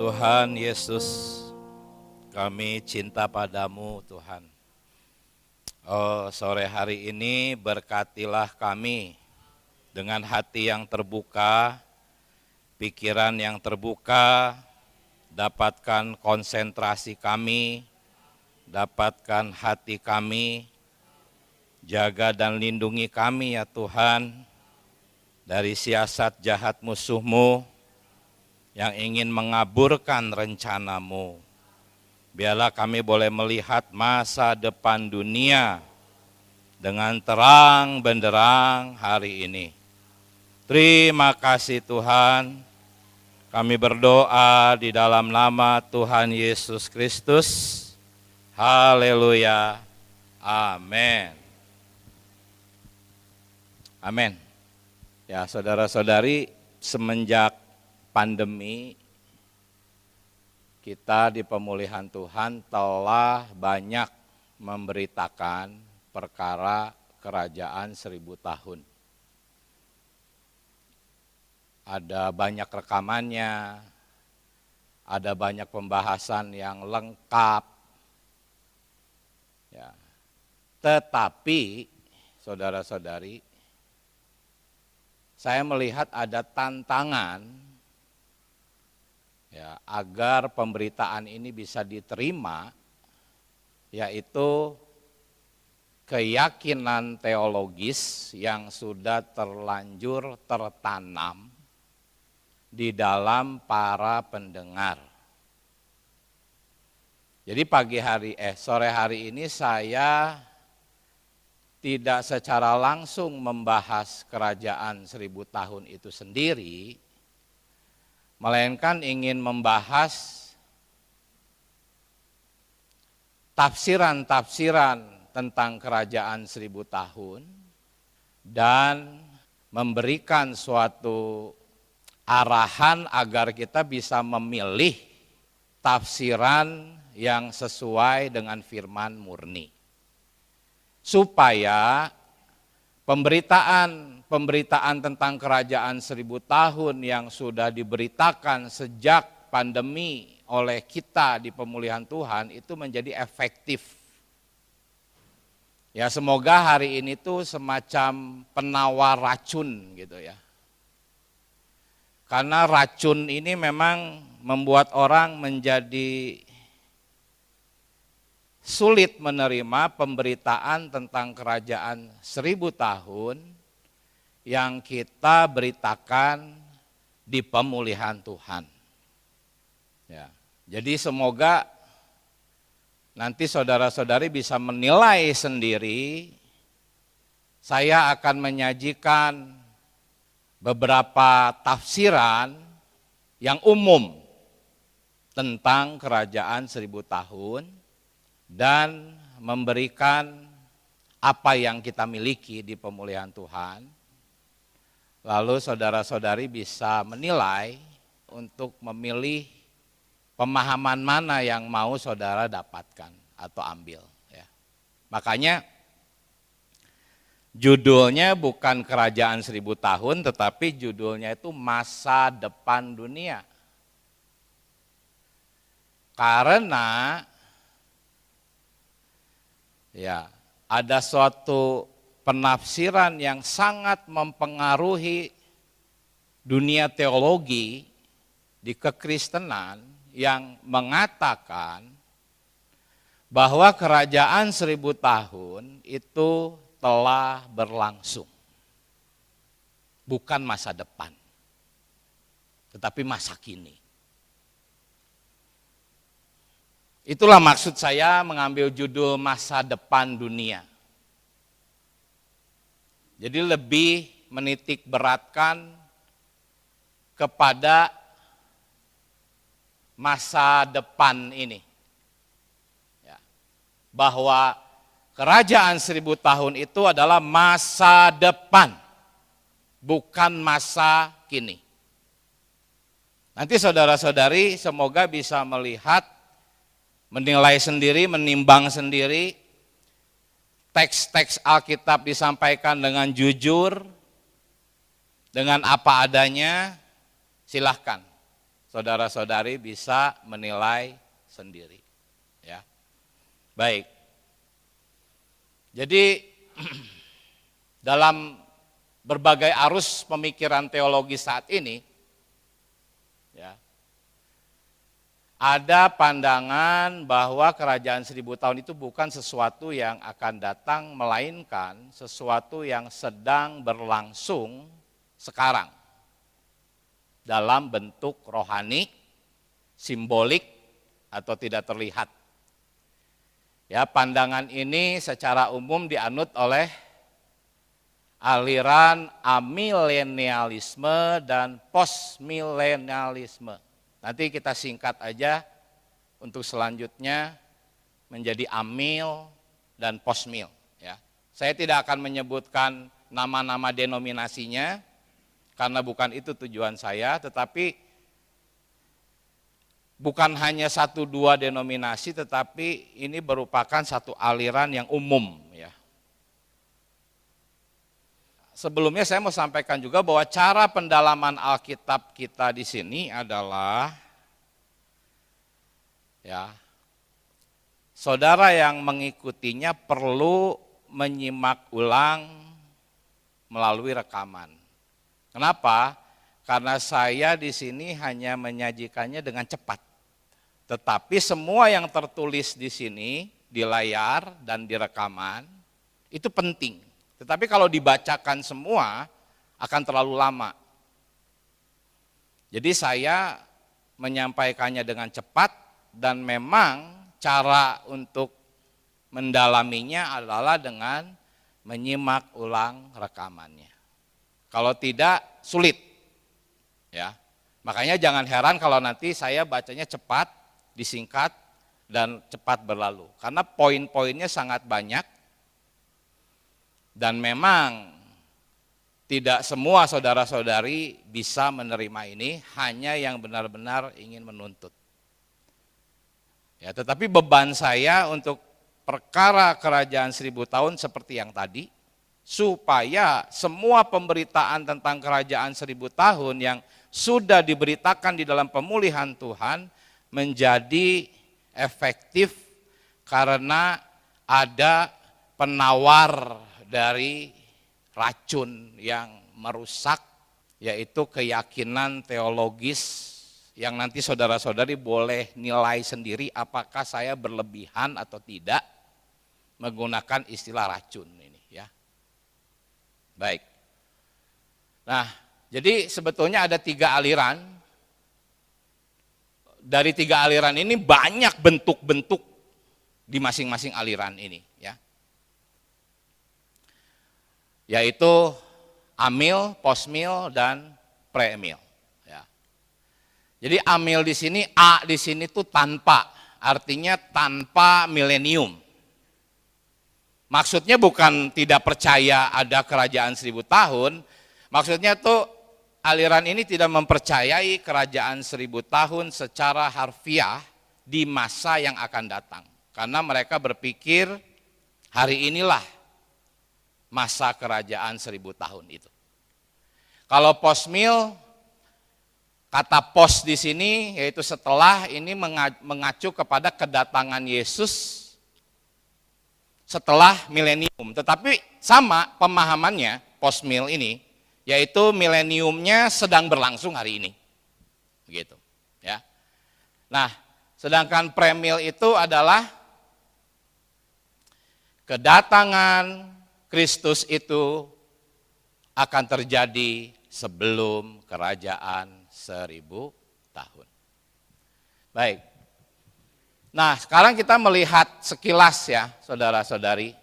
Tuhan Yesus, kami cinta padamu Tuhan. Sore hari ini berkatilah kami dengan hati yang terbuka, pikiran yang terbuka, dapatkan konsentrasi kami, dapatkan hati kami, jaga dan lindungi kami ya Tuhan, dari siasat jahat musuh-Mu yang ingin mengaburkan rencana-Mu. Biarlah kami boleh melihat masa depan dunia dengan terang benderang hari ini. Terima kasih Tuhan, kami berdoa di dalam nama Tuhan Yesus Kristus. Haleluya, amin. Amin. Ya saudara-saudari, semenjak pandemi, kita di pemulihan Tuhan telah banyak memberitakan perkara kerajaan 1000 tahun. Ada banyak rekamannya, ada banyak pembahasan yang lengkap. Ya. Tetapi, saudara-saudari, saya melihat ada tantangan ya, agar pemberitaan ini bisa diterima, yaitu keyakinan teologis yang sudah terlanjur tertanam di dalam para pendengar. Jadi sore hari ini saya tidak secara langsung membahas kerajaan 1000 tahun itu sendiri, melainkan ingin membahas tafsiran-tafsiran tentang kerajaan 1000 tahun dan memberikan suatu arahan agar kita bisa memilih tafsiran yang sesuai dengan firman murni. Supaya pemberitaan tentang kerajaan 1000 tahun yang sudah diberitakan sejak pandemi oleh kita di pemulihan Tuhan itu menjadi efektif. Ya, semoga hari ini tuh semacam penawar racun gitu ya. Karena racun ini memang membuat orang menjadi sulit menerima pemberitaan tentang kerajaan 1000 tahun yang kita beritakan di pemulihan Tuhan. Ya, jadi semoga nanti saudara-saudari bisa menilai sendiri. Saya akan menyajikan beberapa tafsiran yang umum tentang kerajaan 1000 tahun dan memberikan apa yang kita miliki di pemulihan Tuhan. Lalu saudara-saudari bisa menilai untuk memilih pemahaman mana yang mau saudara dapatkan atau ambil. Ya. Makanya judulnya bukan kerajaan 1000 tahun, tetapi judulnya itu masa depan dunia. Karena ya, ada suatu penafsiran yang sangat mempengaruhi dunia teologi di kekristenan yang mengatakan bahwa kerajaan 1000 tahun itu telah berlangsung. Bukan masa depan, tetapi masa kini. Itulah maksud saya mengambil judul masa depan dunia. Jadi lebih menitik beratkan kepada masa depan ini. Ya. Bahwa kerajaan 1000 tahun itu adalah masa depan, bukan masa kini. Nanti saudara-saudari semoga bisa melihat, menilai sendiri, menimbang sendiri, teks-teks Alkitab disampaikan dengan jujur, dengan apa adanya, silahkan. saudara-saudari bisa menilai sendiri. Ya, baik. Jadi dalam berbagai arus pemikiran teologi saat ini, ya, ada pandangan bahwa kerajaan 1000 tahun itu bukan sesuatu yang akan datang, melainkan sesuatu yang sedang berlangsung sekarang dalam bentuk rohani, simbolik, atau tidak terlihat. Ya, pandangan ini secara umum dianut oleh aliran amilenialisme dan postmilenialisme. Nanti kita singkat aja untuk selanjutnya menjadi amil dan postmil. Ya. Saya tidak akan menyebutkan nama-nama denominasinya karena bukan itu tujuan saya, tetapi bukan hanya 1-2 denominasi, tetapi ini merupakan satu aliran yang umum. Ya. Sebelumnya saya mau sampaikan juga bahwa cara pendalaman Alkitab kita di sini adalah, ya, saudara yang mengikutinya perlu menyimak ulang melalui rekaman. Kenapa? Karena saya di sini hanya menyajikannya dengan cepat. Tetapi semua yang tertulis di sini, di layar dan di rekaman, itu penting. Tetapi kalau dibacakan semua, akan terlalu lama. Jadi saya menyampaikannya dengan cepat, dan memang cara untuk mendalaminya adalah dengan menyimak ulang rekamannya. Kalau tidak, sulit. Ya, makanya jangan heran kalau nanti saya bacanya cepat, disingkat, dan cepat berlalu. Karena poin-poinnya sangat banyak, dan memang tidak semua saudara-saudari bisa menerima ini, hanya yang benar-benar ingin menuntut. Ya, tetapi beban saya untuk perkara kerajaan 1000 tahun seperti yang tadi, supaya semua pemberitaan tentang kerajaan 1000 tahun yang sudah diberitakan di dalam pemulihan Tuhan menjadi efektif karena ada penawar dari racun yang merusak, yaitu keyakinan teologis yang nanti saudara-saudari boleh nilai sendiri apakah saya berlebihan atau tidak menggunakan istilah racun ini, ya. Baik. Nah, jadi sebetulnya ada 3 aliran. Dari 3 aliran ini banyak bentuk-bentuk di masing-masing aliran ini, ya. Yaitu amil, postmil, dan premil. Ya. Jadi amil di sini, A di sini tuh tanpa, artinya tanpa milenium. Maksudnya bukan tidak percaya ada kerajaan 1000 tahun, maksudnya tuh aliran ini tidak mempercayai kerajaan 1000 tahun secara harfiah di masa yang akan datang. Karena mereka berpikir hari inilah masa kerajaan 1000 tahun itu. Kalau postmil, kata pos di sini yaitu setelah, ini mengacu kepada kedatangan Yesus setelah milenium. Tetapi sama pemahamannya postmil ini, yaitu mileniumnya sedang berlangsung hari ini. Begitu, ya. Nah, sedangkan premil itu adalah kedatangan Kristus itu akan terjadi sebelum kerajaan 1000 tahun. Baik. Nah, sekarang kita melihat sekilas, ya, saudara-saudari,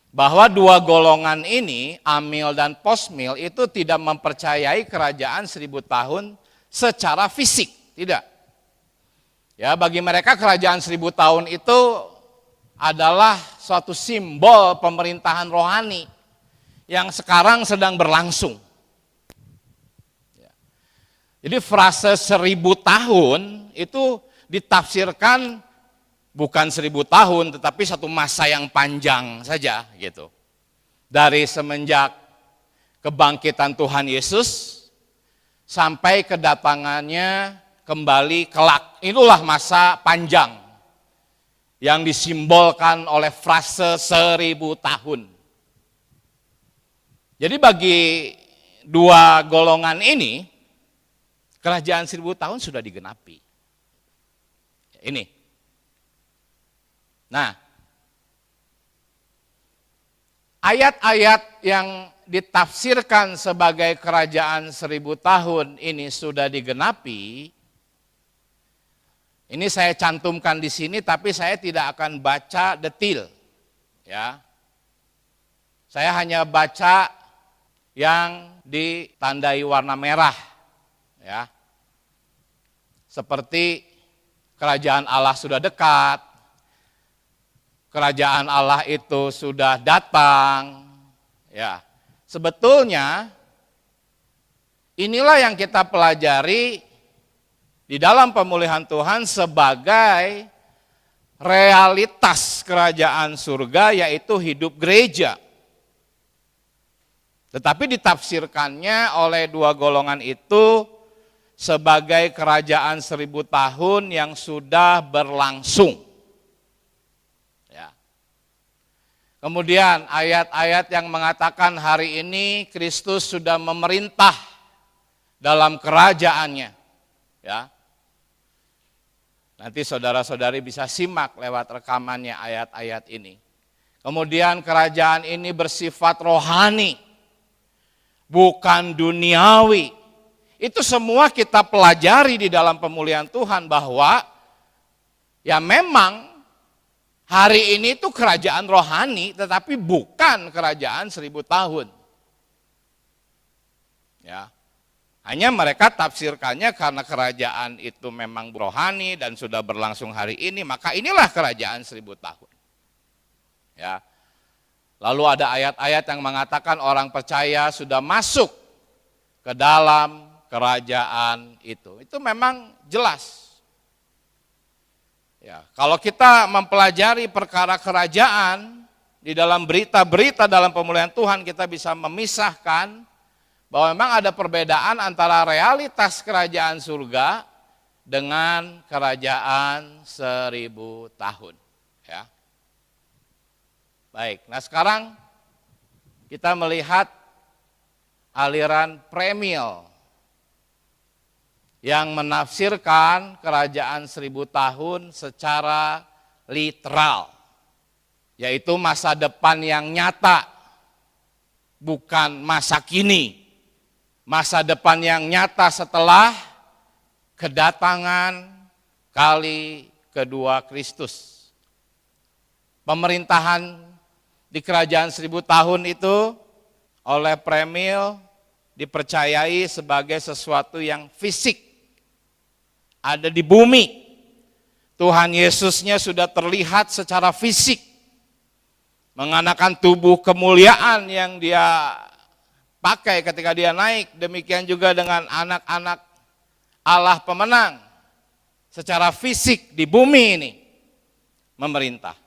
bahwa 2 golongan ini, amil dan postmil, itu tidak mempercayai kerajaan 1000 tahun secara fisik, tidak. Ya, bagi mereka kerajaan 1000 tahun itu adalah suatu simbol pemerintahan rohani yang sekarang sedang berlangsung. Ya. Jadi frase 1000 tahun itu ditafsirkan bukan 1000 tahun, tetapi satu masa yang panjang saja, gitu. Dari semenjak kebangkitan Tuhan Yesus sampai kedatangannya kembali kelak. Itulah masa panjang yang disimbolkan oleh frase 1000 tahun. Jadi bagi dua golongan ini, kerajaan 1000 tahun sudah digenapi. Ini. Nah, ayat-ayat yang ditafsirkan sebagai kerajaan 1000 tahun ini sudah digenapi. Ini saya cantumkan di sini, tapi saya tidak akan baca detail. Ya, saya hanya baca yang ditandai warna merah. Ya, seperti kerajaan Allah sudah dekat, kerajaan Allah itu sudah datang. Ya, sebetulnya inilah yang kita pelajari di dalam pemulihan Tuhan sebagai realitas kerajaan surga, yaitu hidup gereja. Tetapi ditafsirkannya oleh dua golongan itu sebagai kerajaan 1000 tahun yang sudah berlangsung. Ya. Kemudian ayat-ayat yang mengatakan hari ini Kristus sudah memerintah dalam kerajaannya. Ya. Nanti saudara-saudari bisa simak lewat rekamannya ayat-ayat ini. Kemudian kerajaan ini bersifat rohani, bukan duniawi. Itu semua kita pelajari di dalam pemulihan Tuhan bahwa ya memang hari ini itu kerajaan rohani tetapi bukan kerajaan 1000 tahun. Ya. Hanya mereka tafsirkannya karena kerajaan itu memang rohani dan sudah berlangsung hari ini, maka inilah kerajaan 1000 tahun. Ya. Lalu ada ayat-ayat yang mengatakan orang percaya sudah masuk ke dalam kerajaan itu. Itu memang jelas. Ya, kalau kita mempelajari perkara kerajaan di dalam berita-berita dalam pemulihan Tuhan, kita bisa memisahkan bahwa memang ada perbedaan antara realitas kerajaan surga dengan kerajaan 1000 tahun. Ya. Baik, nah sekarang kita melihat aliran premil yang menafsirkan kerajaan 1000 tahun secara literal, yaitu masa depan yang nyata, bukan masa kini. Masa depan yang nyata setelah kedatangan kali kedua Kristus. Pemerintahan di kerajaan 1000 tahun itu oleh premil dipercayai sebagai sesuatu yang fisik, ada di bumi. Tuhan Yesusnya sudah terlihat secara fisik, mengenakan tubuh kemuliaan yang dia pakai ketika dia naik. Demikian juga dengan anak-anak Allah pemenang, secara fisik di bumi ini memerintah.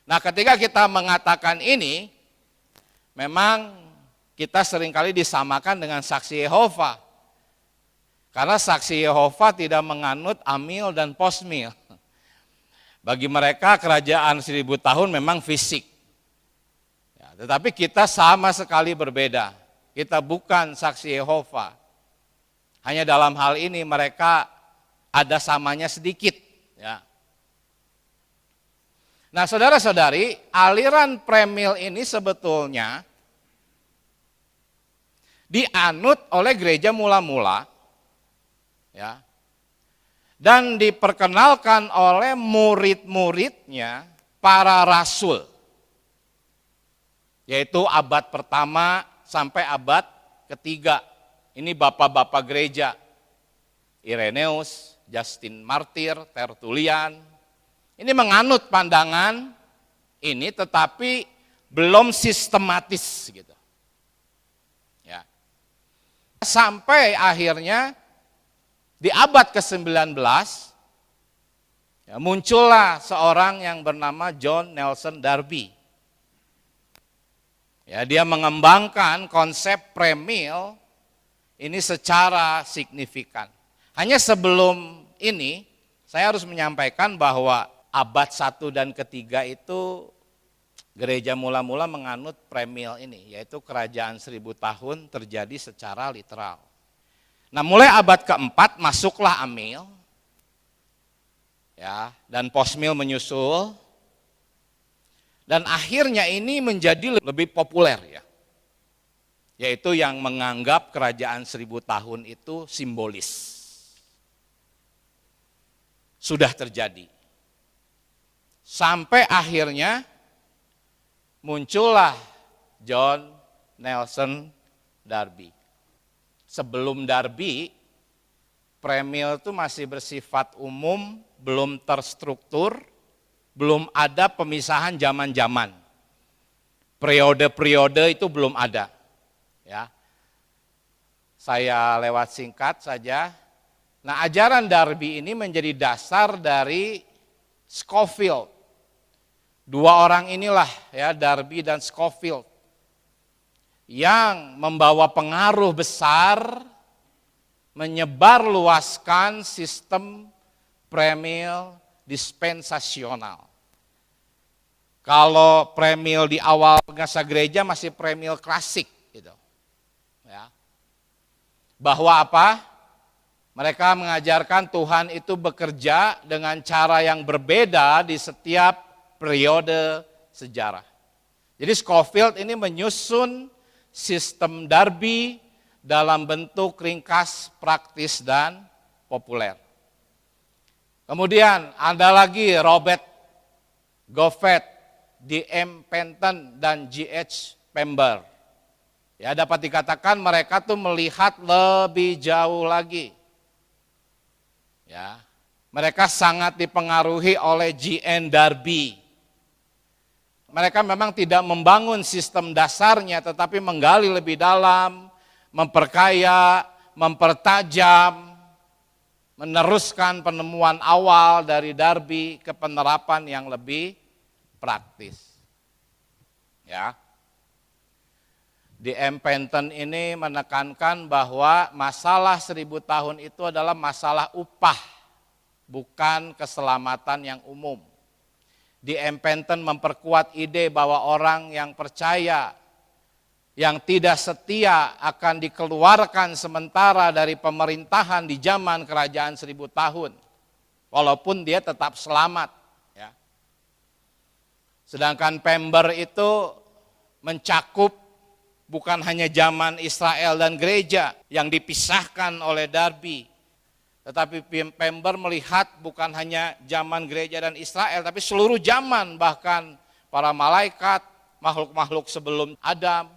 Nah, ketika kita mengatakan ini, memang kita seringkali disamakan dengan saksi Yehova. Karena saksi Yehova tidak menganut amil dan posmil. Bagi mereka kerajaan 1000 tahun memang fisik. Ya, tetapi kita sama sekali berbeda. Kita bukan saksi Yehova. Hanya dalam hal ini mereka ada samanya sedikit. Ya. Nah, saudara-saudari, aliran premil ini sebetulnya dianut oleh gereja mula-mula, ya, dan diperkenalkan oleh murid-muridnya para rasul, yaitu abad pertama sampai abad ketiga. Ini bapak-bapak gereja, Ireneus, Justin Martir, Tertullian. Ini menganut pandangan ini, tetapi belum sistematis gitu. Ya. Sampai akhirnya di abad ke-19 ya, muncullah seorang yang bernama John Nelson Darby. Ya, dia mengembangkan konsep premil Ini secara signifikan. Hanya sebelum ini, saya harus menyampaikan bahwa abad 1 dan ketiga itu gereja mula-mula menganut premil ini, yaitu kerajaan 1000 tahun terjadi secara literal. Nah, mulai abad keempat masuklah amil, ya, dan postmil menyusul, dan akhirnya ini menjadi lebih populer, ya, yaitu yang menganggap kerajaan 1000 tahun itu simbolis. Sudah terjadi. Sampai akhirnya muncullah John Nelson Darby. Sebelum Darby, premil itu masih bersifat umum, belum terstruktur, belum ada pemisahan zaman-zaman. Periode-periode itu belum ada. Ya, saya lewat singkat saja. Nah, ajaran Darby ini menjadi dasar dari Scofield. Dua orang inilah, ya, Darby dan Scofield, yang membawa pengaruh besar menyebarluaskan sistem premil dispensasional. Kalau premil di awal masa gereja masih premil klasik, gitu. Ya. Bahwa apa? Mereka mengajarkan Tuhan itu bekerja dengan cara yang berbeda di setiap periode sejarah. Jadi Scofield ini menyusun sistem Darby dalam bentuk ringkas, praktis, dan populer. Kemudian ada lagi Robert Goffett, D.M. Penton, dan G.H. Pember. Ya, dapat dikatakan mereka tuh melihat lebih jauh lagi. Ya, mereka sangat dipengaruhi oleh G.N. Darby. Mereka memang tidak membangun sistem dasarnya, tetapi menggali lebih dalam, memperkaya, mempertajam, meneruskan penemuan awal dari Darby ke penerapan yang lebih praktis. Ya. D.M. Penton ini menekankan bahwa masalah 1000 tahun itu adalah masalah upah, bukan keselamatan yang umum. D.M. Penton memperkuat ide bahwa orang yang percaya, yang tidak setia akan dikeluarkan sementara dari pemerintahan di zaman kerajaan 1000 tahun, walaupun dia tetap selamat. Ya. Sedangkan Pember itu mencakup bukan hanya zaman Israel dan gereja yang dipisahkan oleh Darby, tetapi Pember melihat bukan hanya zaman gereja dan Israel, tapi seluruh zaman, bahkan para malaikat, makhluk-makhluk sebelum Adam,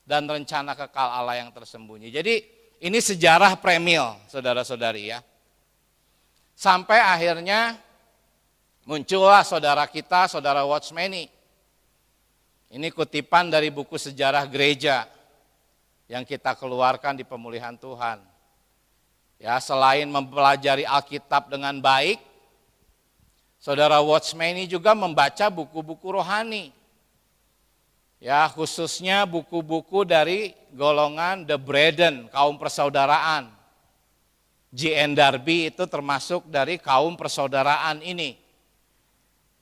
dan rencana kekal Allah yang tersembunyi. Jadi ini sejarah premil, saudara-saudari, ya. Sampai akhirnya muncullah saudara kita, saudara Watchmeni. Ini kutipan dari buku sejarah gereja yang kita keluarkan di Pemulihan Tuhan. Ya, selain mempelajari Alkitab dengan baik, saudara Watchmeni juga membaca buku-buku rohani. Ya, khususnya buku-buku dari golongan The Brethren, kaum persaudaraan. G.N. Darby itu termasuk dari kaum persaudaraan ini.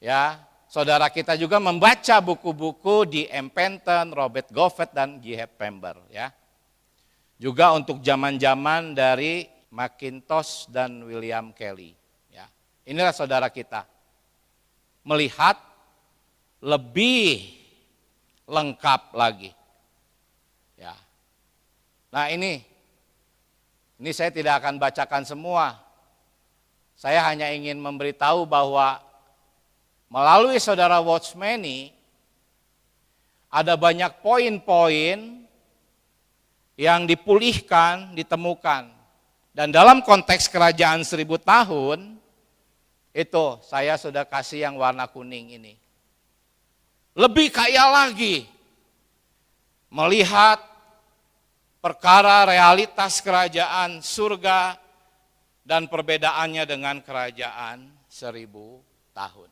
Ya, saudara kita juga membaca buku-buku D.M. Penton, Robert Goffett, dan G.H. Pember. Ya. Juga untuk zaman-zaman dari Mackintosh dan William Kelly. Ya. Inilah saudara kita melihat lebih lengkap lagi. Ya. Nah ini saya tidak akan bacakan semua. Saya hanya ingin memberitahu bahwa melalui saudara Watchmeni ada banyak poin-poin yang dipulihkan, ditemukan. Dan dalam konteks kerajaan 1000 tahun, itu saya sudah kasih yang warna kuning ini. Lebih kaya lagi melihat perkara realitas kerajaan surga dan perbedaannya dengan kerajaan 1000 tahun.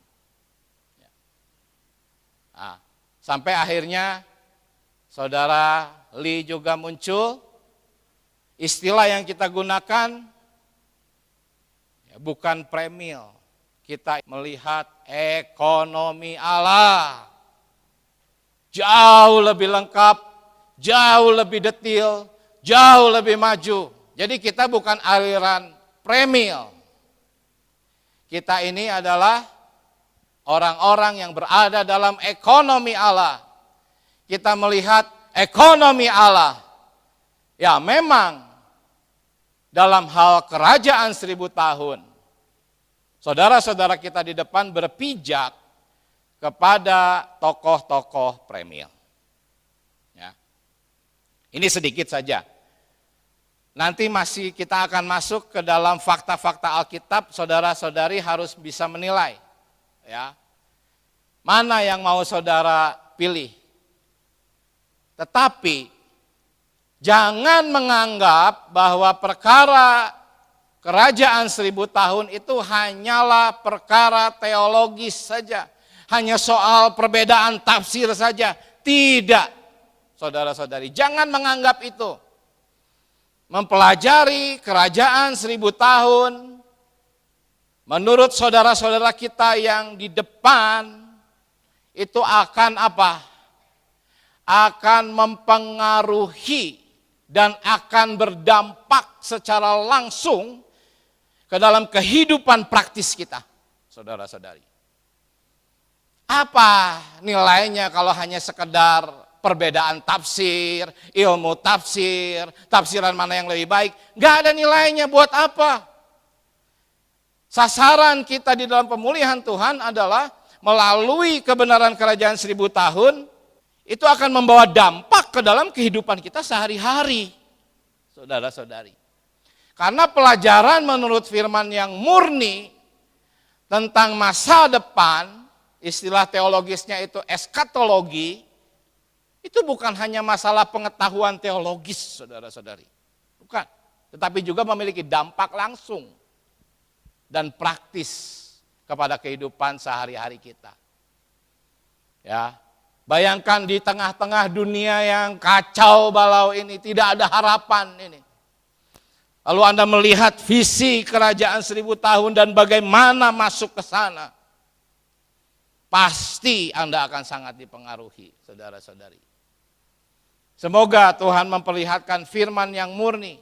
Nah, sampai akhirnya saudara Lee juga muncul Istilah yang kita gunakan ya, bukan premil. Kita melihat ekonomi Allah. Jauh lebih lengkap, jauh lebih detail, jauh lebih maju. Jadi kita bukan aliran premil. Kita ini adalah orang-orang yang berada dalam ekonomi Allah. Kita melihat ekonomi Allah. Ya memang dalam hal kerajaan 1000 tahun. Saudara-saudara kita di depan berpijak kepada tokoh-tokoh premil. Ya. Ini sedikit saja. Nanti masih kita akan masuk ke dalam fakta-fakta Alkitab, saudara-saudari harus bisa menilai. Ya. Mana yang mau saudara pilih. Tetapi jangan menganggap bahwa perkara kerajaan 1000 tahun itu hanyalah perkara teologis saja. Hanya soal perbedaan tafsir saja. Tidak, saudara-saudari. Jangan menganggap itu. Mempelajari kerajaan 1000 tahun, menurut saudara-saudara kita yang di depan, itu akan apa? Akan mempengaruhi dan akan berdampak secara langsung ke dalam kehidupan praktis kita, saudara-saudari. Apa nilainya kalau hanya sekedar perbedaan tafsir, ilmu tafsir, tafsiran mana yang lebih baik? Gak ada nilainya, buat apa? Sasaran kita di dalam pemulihan Tuhan adalah melalui kebenaran kerajaan 1000 tahun, itu akan membawa dampak ke dalam kehidupan kita sehari-hari, saudara-saudari. Karena pelajaran menurut firman yang murni tentang masa depan, istilah teologisnya itu eskatologi, itu bukan hanya masalah pengetahuan teologis, saudara-saudari. Bukan, tetapi juga memiliki dampak langsung dan praktis kepada kehidupan sehari-hari kita. Ya, bayangkan di tengah-tengah dunia yang kacau balau ini, tidak ada harapan ini. Lalu Anda melihat visi kerajaan 1000 tahun dan bagaimana masuk ke sana. Pasti Anda akan sangat dipengaruhi, saudara-saudari. Semoga Tuhan memperlihatkan firman yang murni.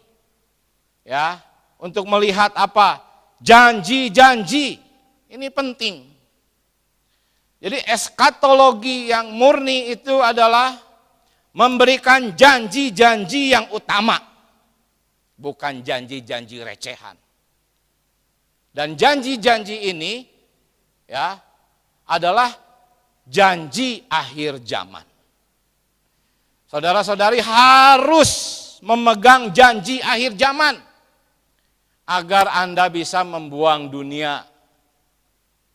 Ya, untuk melihat apa? Janji-janji. Ini penting. Jadi eskatologi yang murni itu adalah memberikan janji-janji yang utama. Bukan janji-janji recehan. Dan janji-janji ini ya adalah janji akhir zaman. Saudara-saudari harus memegang janji akhir zaman agar Anda bisa membuang dunia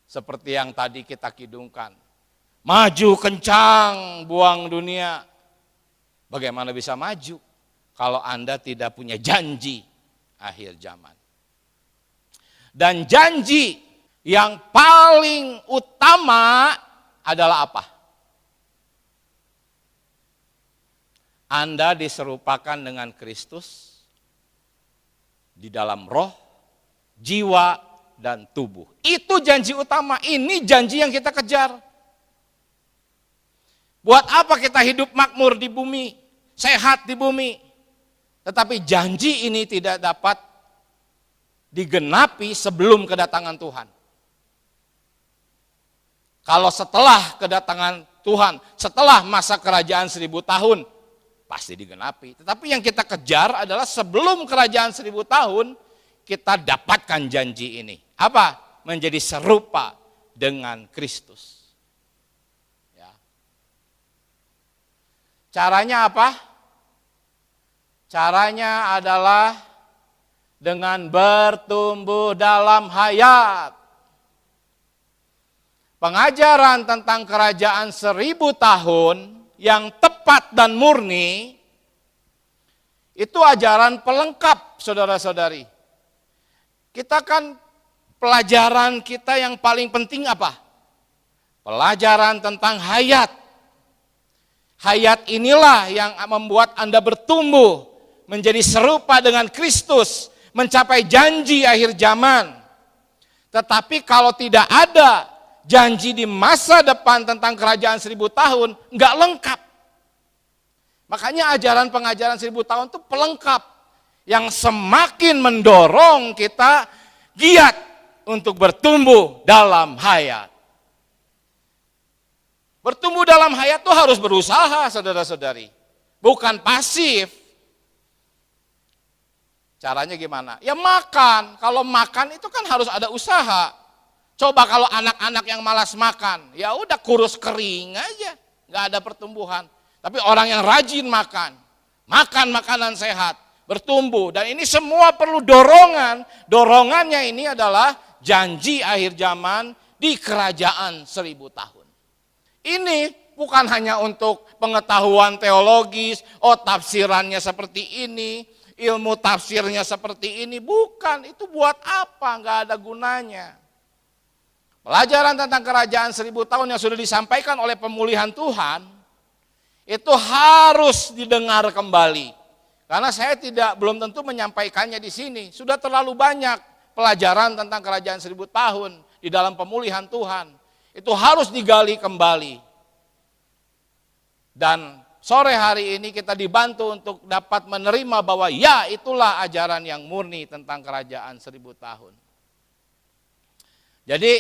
seperti yang tadi kita kidungkan. Maju kencang, buang dunia. Bagaimana bisa maju kalau Anda tidak punya janji akhir zaman? Dan janji yang paling utama adalah apa? Anda diserupakan dengan Kristus di dalam roh, jiwa, dan tubuh. Itu janji utama, ini janji yang kita kejar. Buat apa kita hidup makmur di bumi, sehat di bumi, tetapi janji ini tidak dapat digenapi sebelum kedatangan Tuhan. Kalau setelah kedatangan Tuhan, setelah masa kerajaan 1000 tahun, pasti digenapi. Tetapi yang kita kejar adalah sebelum kerajaan 1000 tahun, kita dapatkan janji ini. Apa? Menjadi serupa dengan Kristus. Ya. Caranya apa? Caranya adalah dengan bertumbuh dalam hayat. Pengajaran tentang kerajaan 1000 tahun yang tepat dan murni, itu ajaran pelengkap, saudara-saudari. Kita kan pelajaran kita yang paling penting apa? Pelajaran tentang hayat. Hayat inilah yang membuat Anda bertumbuh menjadi serupa dengan Kristus, mencapai janji akhir zaman. Tetapi kalau tidak ada janji di masa depan tentang kerajaan 1000 tahun, nggak lengkap. Makanya pengajaran 1000 tahun itu pelengkap, yang semakin mendorong kita giat untuk bertumbuh dalam hayat. Bertumbuh dalam hayat itu harus berusaha, saudara-saudari. Bukan pasif. Caranya gimana? Ya makan. Kalau makan itu kan harus ada usaha. Coba kalau anak-anak yang malas makan, ya udah kurus kering aja, nggak ada pertumbuhan. Tapi orang yang rajin makan makanan sehat, bertumbuh. Dan ini semua perlu dorongan. Dorongannya ini adalah janji akhir zaman di kerajaan 1000 tahun. Ini bukan hanya untuk pengetahuan teologis, tafsirannya seperti ini, ilmu tafsirnya seperti ini. Bukan, itu buat apa? Nggak ada gunanya. Pelajaran tentang kerajaan 1000 tahun yang sudah disampaikan oleh pemulihan Tuhan, itu harus didengar kembali. Karena saya belum tentu menyampaikannya di sini. Sudah terlalu banyak pelajaran tentang kerajaan 1000 tahun di dalam pemulihan Tuhan. Itu harus digali kembali. Dan sore hari ini kita dibantu untuk dapat menerima bahwa ya, itulah ajaran yang murni tentang kerajaan 1000 tahun. Jadi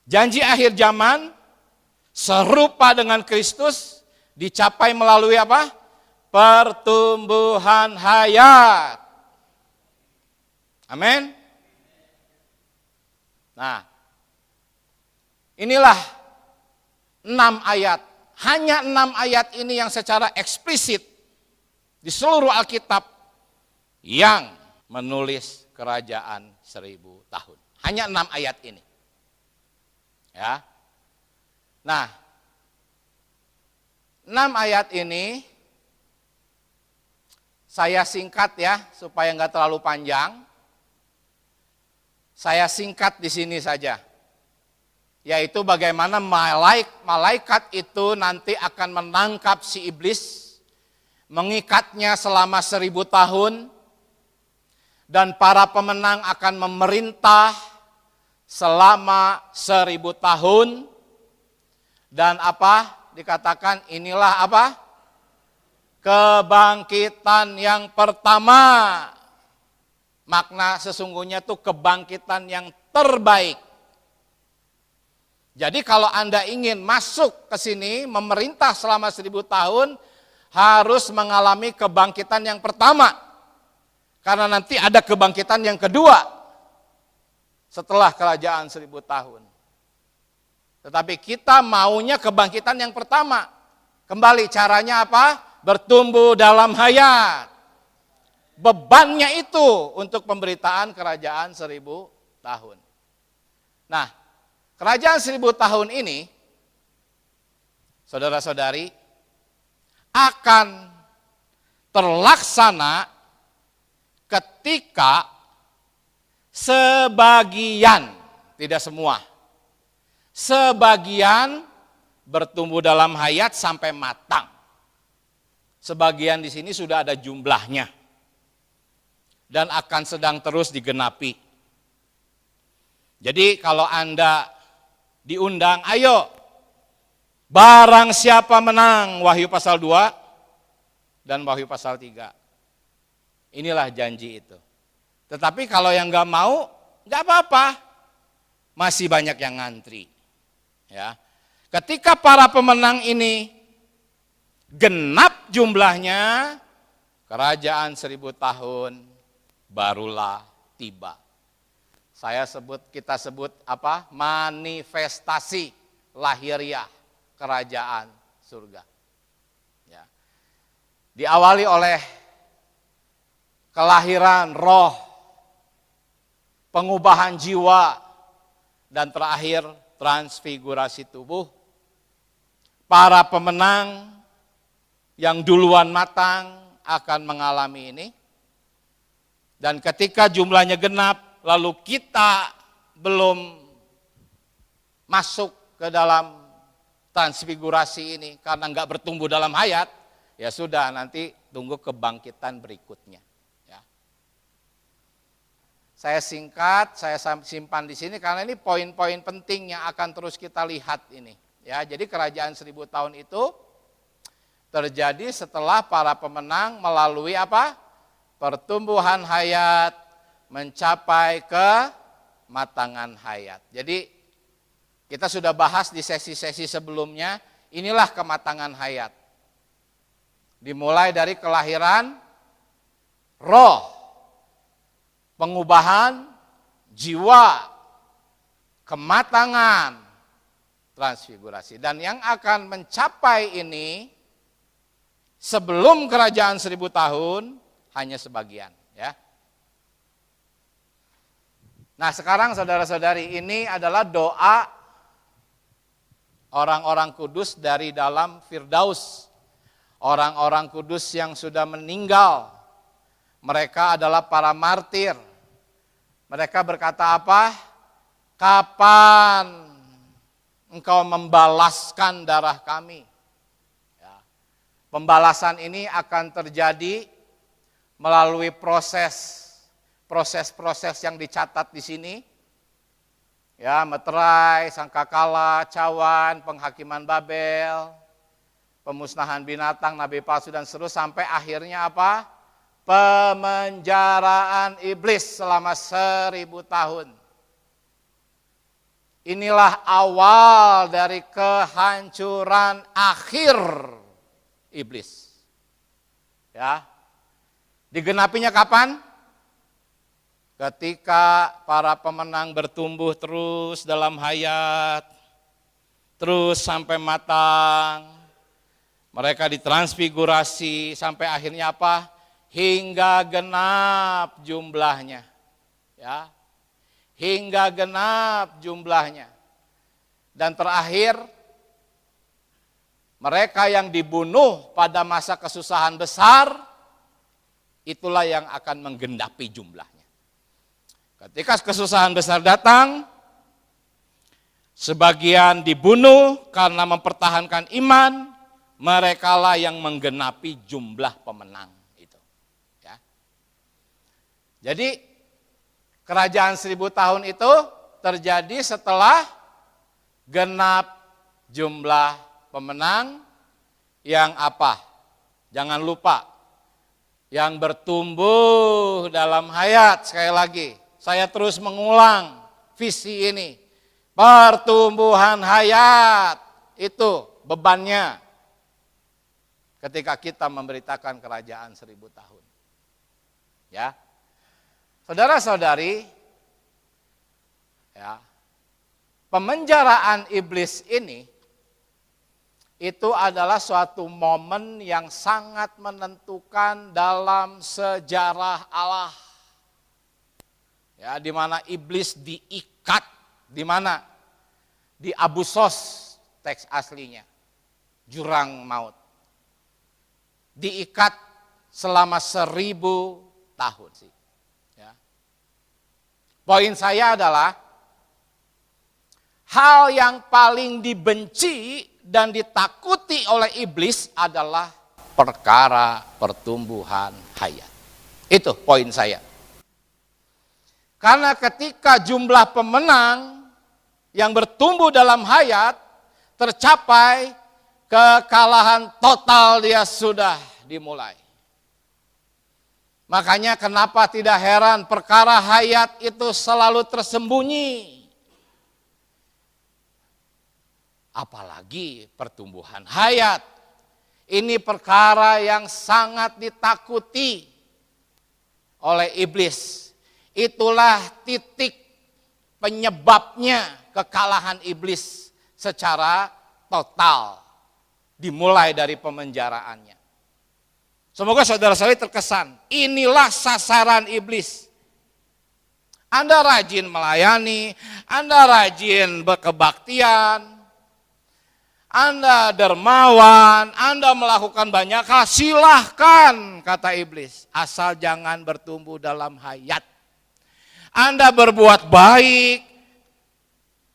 janji akhir zaman serupa dengan Kristus dicapai melalui apa? Pertumbuhan hayat. Amin. Nah, inilah 6 ayat. Hanya 6 ayat ini yang secara eksplisit di seluruh Alkitab yang menulis kerajaan 1000 tahun. Hanya 6 ayat ini. Ya. Nah, 6 ayat ini saya singkat ya, supaya nggak terlalu panjang. Saya singkat di sini saja. Yaitu bagaimana malaikat itu nanti akan menangkap si iblis, mengikatnya selama 1000 tahun, dan para pemenang akan memerintah selama 1000 tahun. Dan apa? Dikatakan inilah apa? Kebangkitan yang pertama. Makna sesungguhnya itu kebangkitan yang terbaik. Jadi kalau Anda ingin masuk ke sini, memerintah selama 1000 tahun, harus mengalami kebangkitan yang pertama. Karena nanti ada kebangkitan yang kedua setelah kerajaan 1000 tahun. Tetapi kita maunya kebangkitan yang pertama. Kembali caranya apa? Bertumbuh dalam hayat. Bebannya itu untuk pemberitaan kerajaan 1000 tahun. Nah, kerajaan 1000 tahun ini, saudara-saudari, akan terlaksana ketika sebagian, tidak semua, sebagian bertumbuh dalam hayat sampai matang. Sebagian di sini sudah ada jumlahnya dan akan sedang terus digenapi. Jadi kalau Anda diundang, ayo barang siapa menang, Wahyu pasal 2 dan Wahyu pasal 3. Inilah janji itu. Tetapi kalau yang nggak mau, nggak apa-apa, masih banyak yang ngantri. Ya, ketika para pemenang ini genap jumlahnya, kerajaan 1000 tahun barulah tiba. Kita sebut apa? Manifestasi lahiriah kerajaan surga. Ya. Diawali oleh kelahiran roh, pengubahan jiwa, dan terakhir transfigurasi tubuh. Para pemenang yang duluan matang akan mengalami ini. Dan ketika jumlahnya genap, lalu kita belum masuk ke dalam transfigurasi ini karena nggak bertumbuh dalam hayat, ya sudah nanti Tunggu kebangkitan berikutnya. Ya. Saya singkat, saya simpan di sini karena ini poin-poin penting yang akan terus kita lihat ini. Ya, jadi kerajaan 1000 tahun itu terjadi setelah para pemenang melalui apa? Pertumbuhan hayat mencapai kematangan hayat. Jadi kita sudah bahas di sesi-sesi sebelumnya, inilah kematangan hayat. Dimulai dari kelahiran roh, pengubahan jiwa, kematangan, transfigurasi. Dan yang akan mencapai ini sebelum kerajaan 1000 tahun hanya sebagian, ya. Nah, sekarang saudara-saudari, ini adalah doa orang-orang kudus dari dalam Firdaus. Orang-orang kudus yang sudah meninggal. Mereka adalah para martir. Mereka berkata apa? Kapan engkau membalaskan darah kami? Ya. Pembalasan ini akan terjadi melalui proses-proses yang dicatat di sini. Ya, meterai, sangkakala, cawan, penghakiman Babel, pemusnahan binatang, nabi palsu dan seterusnya sampai akhirnya apa? Pemenjaraan iblis selama 1000 tahun. Inilah awal dari kehancuran akhir iblis. Ya. Digenapinya kapan? Ketika para pemenang bertumbuh terus dalam hayat, terus sampai matang, mereka ditransfigurasi sampai akhirnya apa? Hingga genap jumlahnya. Ya. Hingga genap jumlahnya. Dan terakhir, mereka yang dibunuh pada masa kesusahan besar, itulah yang akan menggenapi jumlahnya. Ketika kesusahan besar datang, sebagian dibunuh karena mempertahankan iman, merekalah yang menggenapi jumlah pemenang itu. Ya. Jadi kerajaan 1000 tahun itu terjadi setelah genap jumlah pemenang yang apa? Jangan lupa. Yang bertumbuh dalam hayat, sekali lagi, saya terus mengulang visi ini. Pertumbuhan hayat, itu bebannya ketika kita memberitakan kerajaan 1000 tahun. Ya, saudara-saudari, ya, pemenjaraan iblis ini itu adalah suatu momen yang sangat menentukan dalam sejarah Allah. Ya, di mana iblis diikat, di mana? Di Abusos, teks aslinya, jurang maut. Diikat selama 1000 tahun sih. Ya. Poin saya adalah hal yang paling dibenci dan ditakuti oleh iblis adalah perkara pertumbuhan hayat. Itu poin saya. Karena ketika jumlah pemenang yang bertumbuh dalam hayat tercapai, kekalahan total dia sudah dimulai. Makanya kenapa tidak heran perkara hayat itu selalu tersembunyi. Apalagi pertumbuhan hayat. Ini perkara yang sangat ditakuti oleh iblis. Itulah titik penyebabnya kekalahan iblis secara total. Dimulai dari pemenjaraannya. Semoga saudara-saudari terkesan. Inilah sasaran iblis. Anda rajin melayani, Anda rajin berkebaktian, Anda dermawan, Anda melakukan banyak hal, silahkan, kata iblis. Asal jangan bertumbuh dalam hayat. Anda berbuat baik,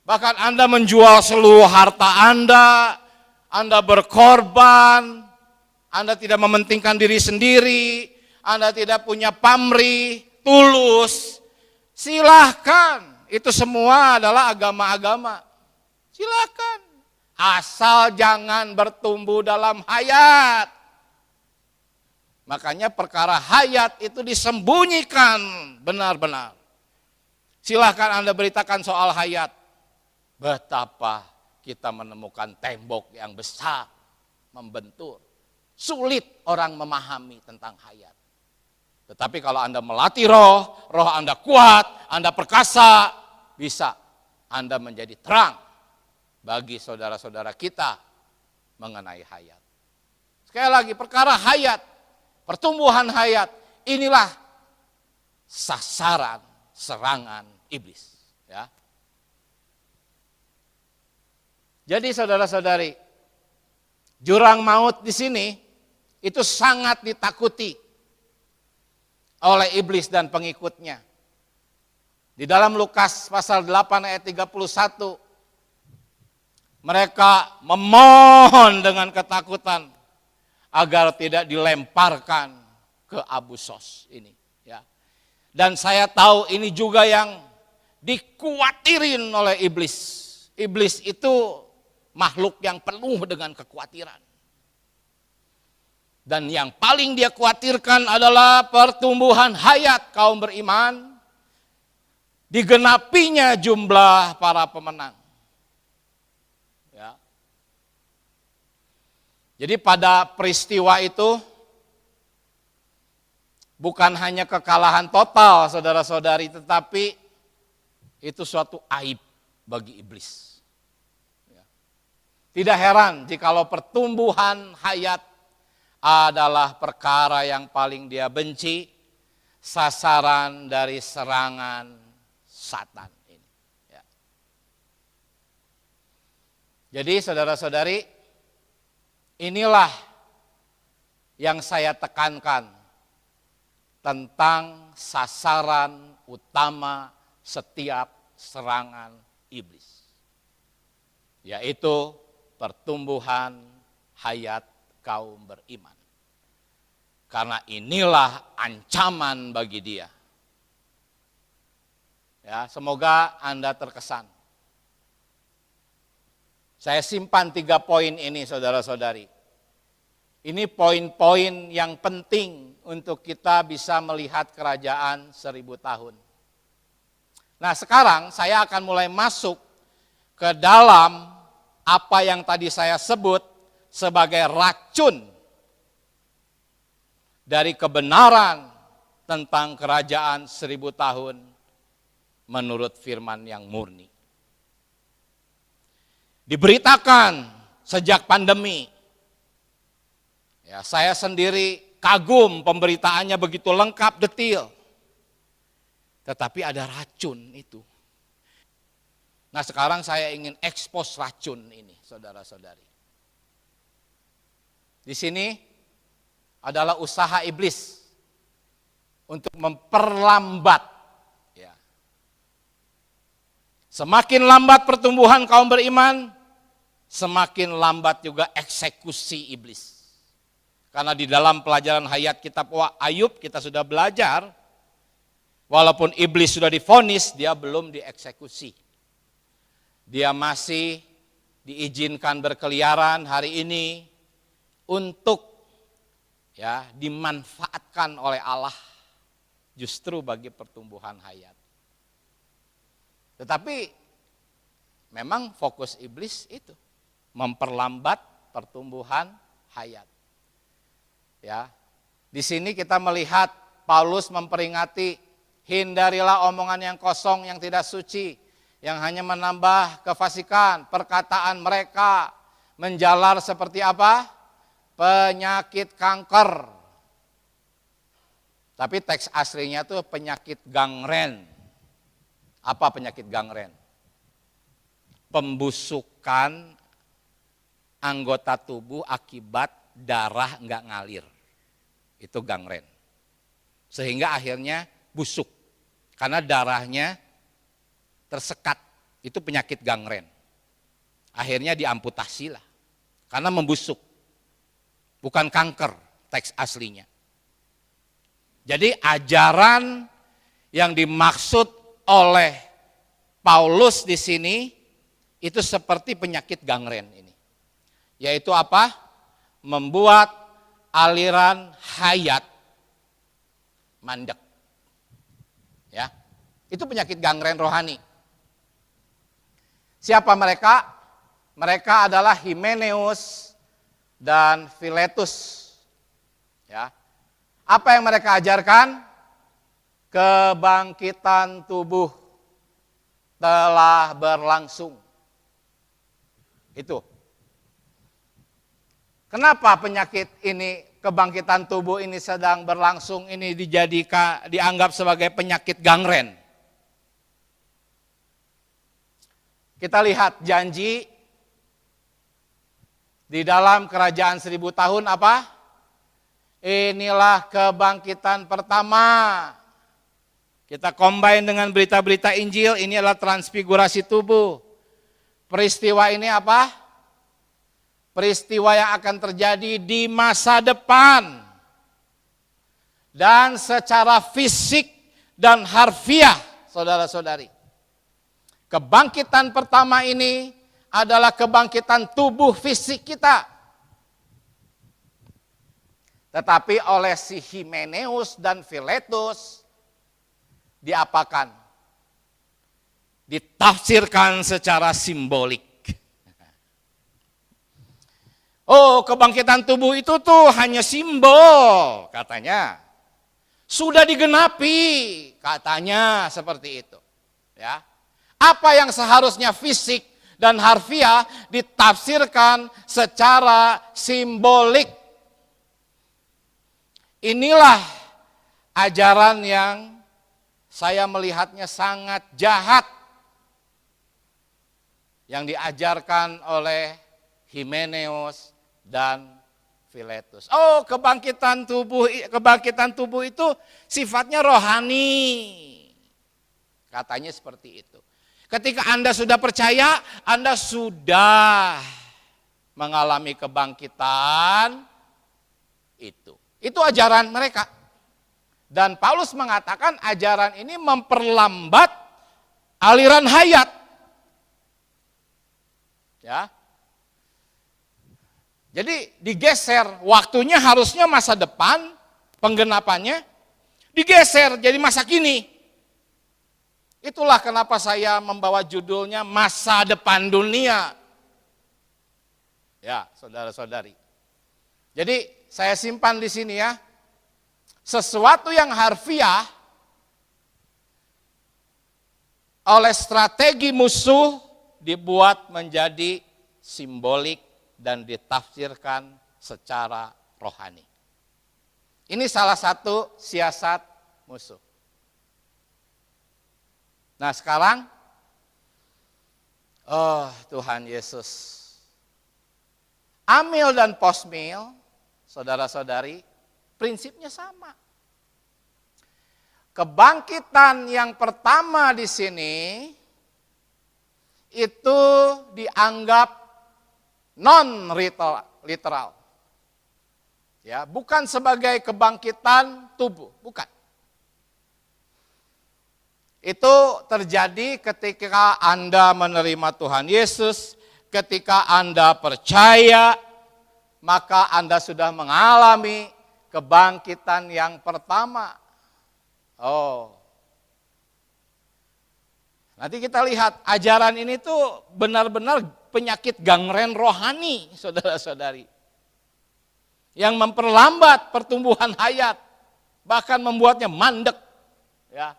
bahkan Anda menjual seluruh harta Anda berkorban, Anda tidak mementingkan diri sendiri, Anda tidak punya pamrih, tulus, silahkan. Itu semua adalah agama-agama. Silahkan. Asal jangan bertumbuh dalam hayat. Makanya perkara hayat itu disembunyikan benar-benar. Silahkan Anda beritakan soal hayat. Betapa kita menemukan tembok yang besar, membentur. Sulit orang memahami tentang hayat. Tetapi kalau Anda melatih roh Anda kuat, Anda perkasa, bisa Anda menjadi terang bagi saudara-saudara kita mengenai hayat. Sekali lagi, perkara hayat, pertumbuhan hayat, inilah sasaran serangan iblis. Ya. Jadi saudara-saudari, jurang maut di sini itu sangat ditakuti oleh iblis dan pengikutnya. Di dalam Lukas pasal 8 ayat 31, mereka memohon dengan ketakutan agar tidak dilemparkan ke Abu Sos ini. Ya. Dan saya tahu ini juga yang dikuatirin oleh iblis. Iblis itu makhluk yang penuh dengan kekhawatiran. Dan yang paling dia khawatirkan adalah pertumbuhan hayat kaum beriman, digenapinya jumlah para pemenang. Ya. Jadi pada peristiwa itu, bukan hanya kekalahan total saudara-saudari, tetapi itu suatu aib bagi iblis. Ya. Tidak heran jikalau pertumbuhan hayat adalah perkara yang paling dia benci, sasaran dari serangan Satan ini. Ya. Jadi saudara-saudari, inilah yang saya tekankan tentang sasaran utama setiap serangan iblis, yaitu pertumbuhan hayat kaum beriman. Karena inilah ancaman bagi dia. Ya, semoga Anda terkesan. Saya simpan 3 poin ini saudara-saudari. Ini poin-poin yang penting untuk kita bisa melihat kerajaan 1000 tahun. Nah, sekarang saya akan mulai masuk ke dalam apa yang tadi saya sebut sebagai racun dari kebenaran tentang kerajaan 1000 tahun menurut firman yang murni. Diberitakan sejak pandemi. Ya, saya sendiri kagum pemberitaannya begitu lengkap, detail. Tetapi ada racun itu. Nah, sekarang saya ingin ekspos racun ini, saudara-saudari. Di sini adalah usaha iblis untuk memperlambat. Ya. Semakin lambat pertumbuhan kaum beriman, semakin lambat juga eksekusi iblis. Karena di dalam pelajaran hayat kitab Ayub kita sudah belajar, walaupun iblis sudah divonis, dia belum dieksekusi. Dia masih diizinkan berkeliaran hari ini untuk dimanfaatkan oleh Allah justru bagi pertumbuhan hayat. Tetapi memang fokus iblis itu memperlambat pertumbuhan hayat. Ya. Di sini kita melihat Paulus memperingati, hindarilah omongan yang kosong yang tidak suci, yang hanya menambah kefasikan, perkataan mereka menjalar seperti apa? Penyakit kanker. Tapi teks aslinya itu penyakit gangren. Apa penyakit gangren? Pembusukan anggota tubuh akibat darah enggak ngalir. Itu gangren. Sehingga akhirnya busuk. Karena darahnya tersekat. Itu penyakit gangren. Akhirnya diamputasi lah. Karena membusuk. bukan kanker teks aslinya. Jadi ajaran yang dimaksud oleh Paulus di sini itu seperti penyakit gangren ini. Yaitu apa? Membuat aliran hayat mandek. Ya. Itu penyakit gangren rohani. Siapa mereka? Mereka adalah Himeneus dan Filetus. Ya. Apa yang mereka ajarkan? Kebangkitan tubuh telah berlangsung. Itu. Kenapa penyakit ini, kebangkitan tubuh ini sedang berlangsung, ini dianggap sebagai penyakit gangren? Kita lihat janji di dalam kerajaan 1000 tahun apa? Inilah kebangkitan pertama. Kita combine dengan berita-berita Injil, ini adalah transfigurasi tubuh. Peristiwa ini apa? Peristiwa yang akan terjadi di masa depan. Dan secara fisik dan harfiah, saudara-saudari. Kebangkitan pertama ini adalah kebangkitan tubuh fisik kita. Tetapi oleh si Himeneus dan Filetus diapakan? Ditafsirkan secara simbolik. Oh, kebangkitan tubuh itu tuh hanya simbol, katanya. Sudah digenapi, katanya seperti itu. Ya. Apa yang seharusnya fisik dan harfiah ditafsirkan secara simbolik. Inilah ajaran yang saya melihatnya sangat jahat yang diajarkan oleh Himeneus dan Filetus. Oh, kebangkitan tubuh itu sifatnya rohani. Katanya seperti itu. Ketika Anda sudah percaya, Anda sudah mengalami kebangkitan itu. Itu ajaran mereka. Dan Paulus mengatakan ajaran ini memperlambat aliran hayat. Ya. Jadi digeser, waktunya harusnya masa depan, penggenapannya digeser jadi masa kini. Itulah kenapa saya membawa judulnya Masa Depan Dunia. Ya, saudara-saudari. Jadi saya simpan di sini ya. Sesuatu yang harfiah oleh strategi musuh dibuat menjadi simbolik dan ditafsirkan secara rohani. Ini salah satu siasat musuh. Nah sekarang, oh Tuhan Yesus, amil dan posmil, saudara-saudari, prinsipnya sama. Kebangkitan yang pertama di sini itu dianggap non-literal. Ya, bukan sebagai kebangkitan tubuh, bukan. Itu terjadi ketika Anda menerima Tuhan Yesus, ketika Anda percaya, maka Anda sudah mengalami kebangkitan yang pertama. Oh. Nanti kita lihat ajaran ini tuh benar-benar penyakit gangren rohani, saudara-saudari. Yang memperlambat pertumbuhan hayat, bahkan membuatnya mandek. Ya.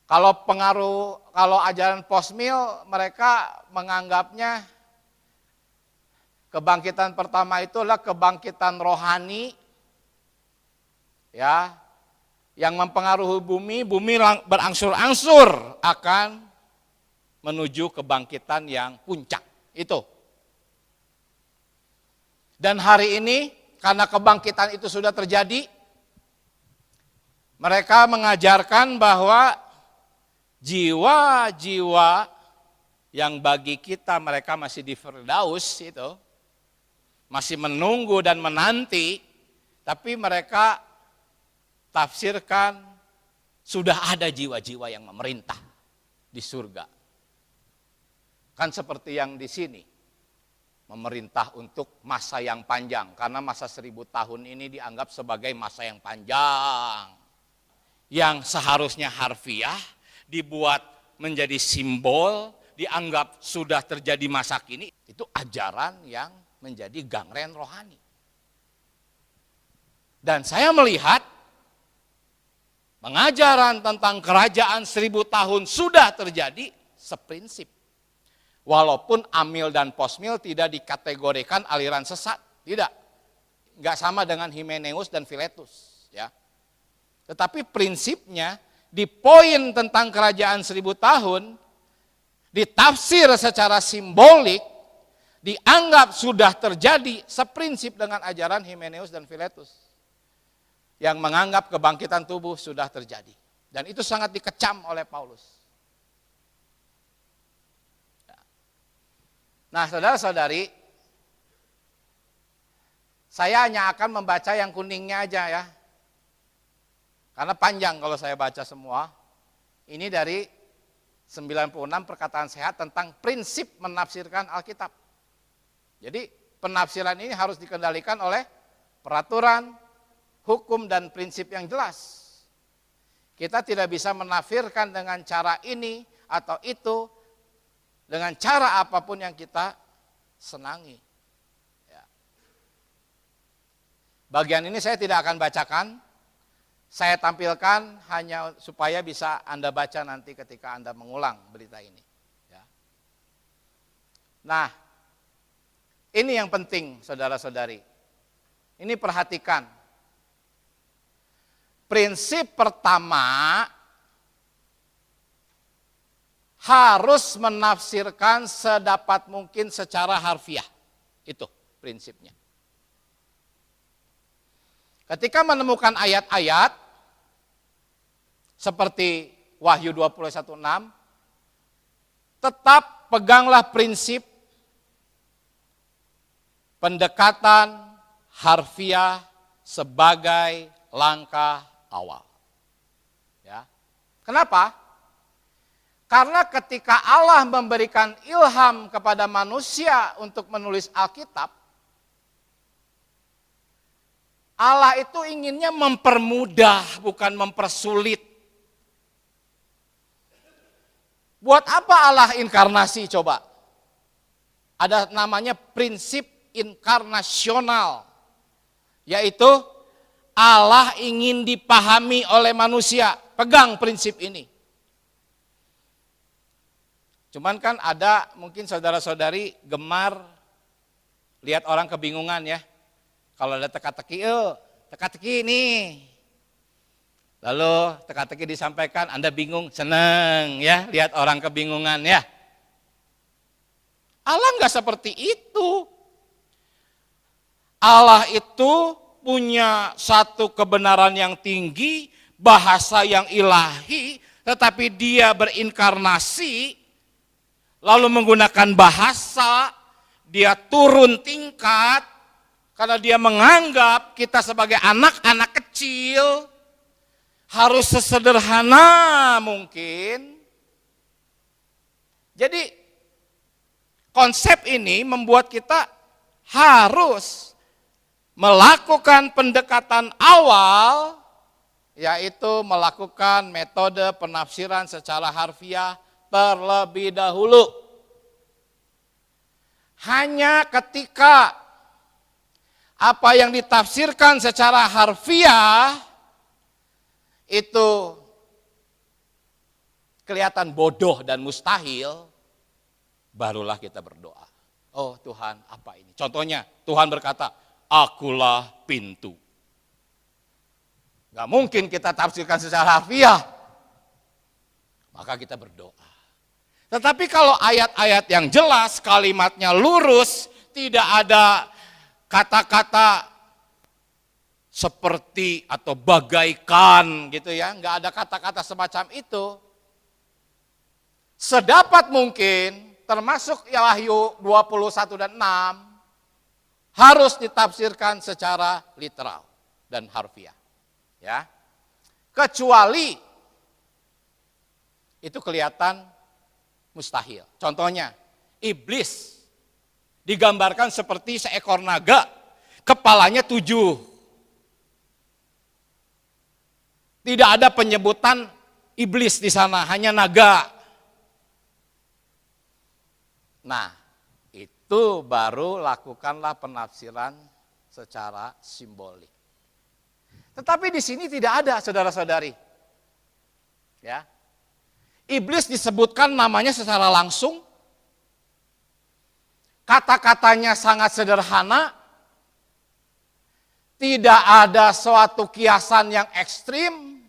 Kalau ajaran posmil, mereka menganggapnya kebangkitan pertama itu adalah kebangkitan rohani, ya, yang mempengaruhi bumi berangsur-angsur akan menuju kebangkitan yang puncak. Itu. Dan hari ini, karena kebangkitan itu sudah terjadi, mereka mengajarkan bahwa jiwa-jiwa yang bagi kita mereka masih di Firdaus itu, masih menunggu dan menanti, tapi mereka tafsirkan sudah ada jiwa-jiwa yang memerintah di surga. Kan seperti yang di sini, memerintah untuk masa yang panjang, karena masa 1000 tahun ini dianggap sebagai masa yang panjang. Yang seharusnya harfiah dibuat menjadi simbol, dianggap sudah terjadi masa kini, itu ajaran yang menjadi gangren rohani. Dan saya melihat pengajaran tentang kerajaan 1000 tahun sudah terjadi seprinsip. Walaupun amil dan posmil tidak dikategorikan aliran sesat, tidak. Enggak sama dengan Himeneus dan Philetus, ya. Tetapi prinsipnya di poin tentang kerajaan 1000 tahun ditafsir secara simbolik, dianggap sudah terjadi seprinsip dengan ajaran Himeneus dan Philetus yang menganggap kebangkitan tubuh sudah terjadi. Dan itu sangat dikecam oleh Paulus. Nah, saudara-saudari, saya hanya akan membaca yang kuningnya aja ya. Karena panjang kalau saya baca semua. Ini dari 96 perkataan sehat tentang prinsip menafsirkan Alkitab. Jadi penafsiran ini harus dikendalikan oleh peraturan, hukum, dan prinsip yang jelas. Kita tidak bisa menafsirkan dengan cara ini atau itu, dengan cara apapun yang kita senangi. Ya. Bagian ini saya tidak akan bacakan, saya tampilkan hanya supaya bisa Anda baca nanti ketika Anda mengulang berita ini. Ya. Nah, ini yang penting saudara-saudari. Ini perhatikan. Prinsip pertama, harus menafsirkan sedapat mungkin secara harfiah. Itu prinsipnya. Ketika menemukan ayat-ayat seperti Wahyu 21:6, tetap peganglah prinsip pendekatan harfiah sebagai langkah awal. Ya. Kenapa? Karena ketika Allah memberikan ilham kepada manusia untuk menulis Alkitab, Allah itu inginnya mempermudah, bukan mempersulit. Buat apa Allah inkarnasi coba? Ada namanya prinsip inkarnasional, yaitu Allah ingin dipahami oleh manusia. Pegang prinsip ini. Cuman kan ada mungkin saudara-saudari gemar lihat orang kebingungan ya. Kalau ada teka-teki, teka-teki nih. Lalu teka-teki disampaikan, Anda bingung, senang ya lihat orang kebingungan ya. Allah enggak seperti itu. Allah itu punya satu kebenaran yang tinggi, bahasa yang ilahi, tetapi dia berinkarnasi, lalu menggunakan bahasa, dia turun tingkat, karena dia menganggap kita sebagai anak-anak kecil, harus sesederhana mungkin. Jadi konsep ini membuat kita harus melakukan pendekatan awal, yaitu melakukan metode penafsiran secara harfiah terlebih dahulu. Hanya ketika apa yang ditafsirkan secara harfiah itu kelihatan bodoh dan mustahil, barulah kita berdoa. Oh Tuhan, apa ini? Contohnya, Tuhan berkata, akulah pintu. Gak mungkin kita tafsirkan secara harfiah. Maka kita berdoa. Tetapi kalau ayat-ayat yang jelas, kalimatnya lurus, tidak ada kata-kata seperti atau bagaikan gitu ya, nggak ada kata-kata semacam itu. Sedapat mungkin, termasuk Wahyu 21 dan 6, harus ditafsirkan secara literal dan harfiah. Ya. Kecuali itu kelihatan mustahil. Contohnya, iblis digambarkan seperti seekor naga, kepalanya 7. Tidak ada penyebutan iblis di sana, hanya naga. Nah, itu baru lakukanlah penafsiran secara simbolik. Tetapi di sini tidak ada, saudara-saudari. Ya. Iblis disebutkan namanya secara langsung. Kata-katanya sangat sederhana. Tidak ada suatu kiasan yang ekstrim.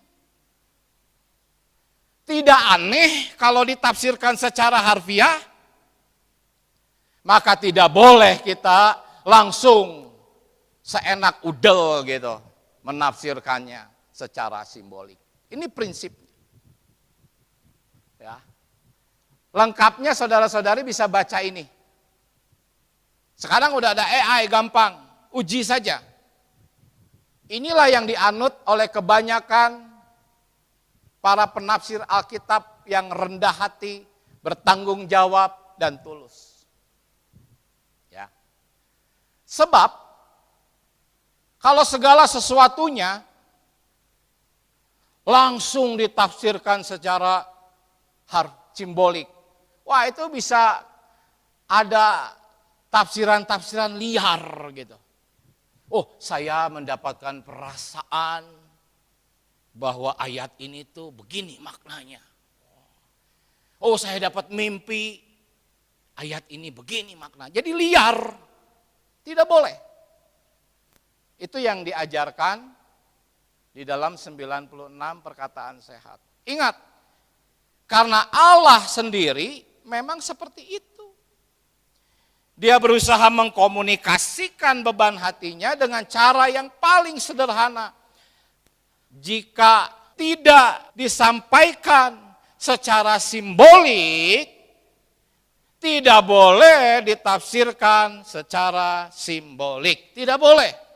Tidak aneh kalau ditafsirkan secara harfiah. Maka tidak boleh kita langsung seenak udel gitu menafsirkannya secara simbolik. Ini prinsip. Ya. Lengkapnya saudara-saudari bisa baca ini. Sekarang udah ada AI, gampang, uji saja. Inilah yang dianut oleh kebanyakan para penafsir Alkitab yang rendah hati, bertanggung jawab, dan tulus. Ya. Sebab kalau segala sesuatunya langsung ditafsirkan secara simbolik, wah itu bisa ada tafsiran-tafsiran liar gitu. Oh, saya mendapatkan perasaan bahwa ayat ini tuh begini maknanya. Oh, saya dapat mimpi, ayat ini begini maknanya. Jadi liar, tidak boleh. Itu yang diajarkan di dalam 96 perkataan sehat. Ingat, karena Allah sendiri memang seperti itu. Dia berusaha mengkomunikasikan beban hatinya dengan cara yang paling sederhana. Jika tidak disampaikan secara simbolik, tidak boleh ditafsirkan secara simbolik. Tidak boleh.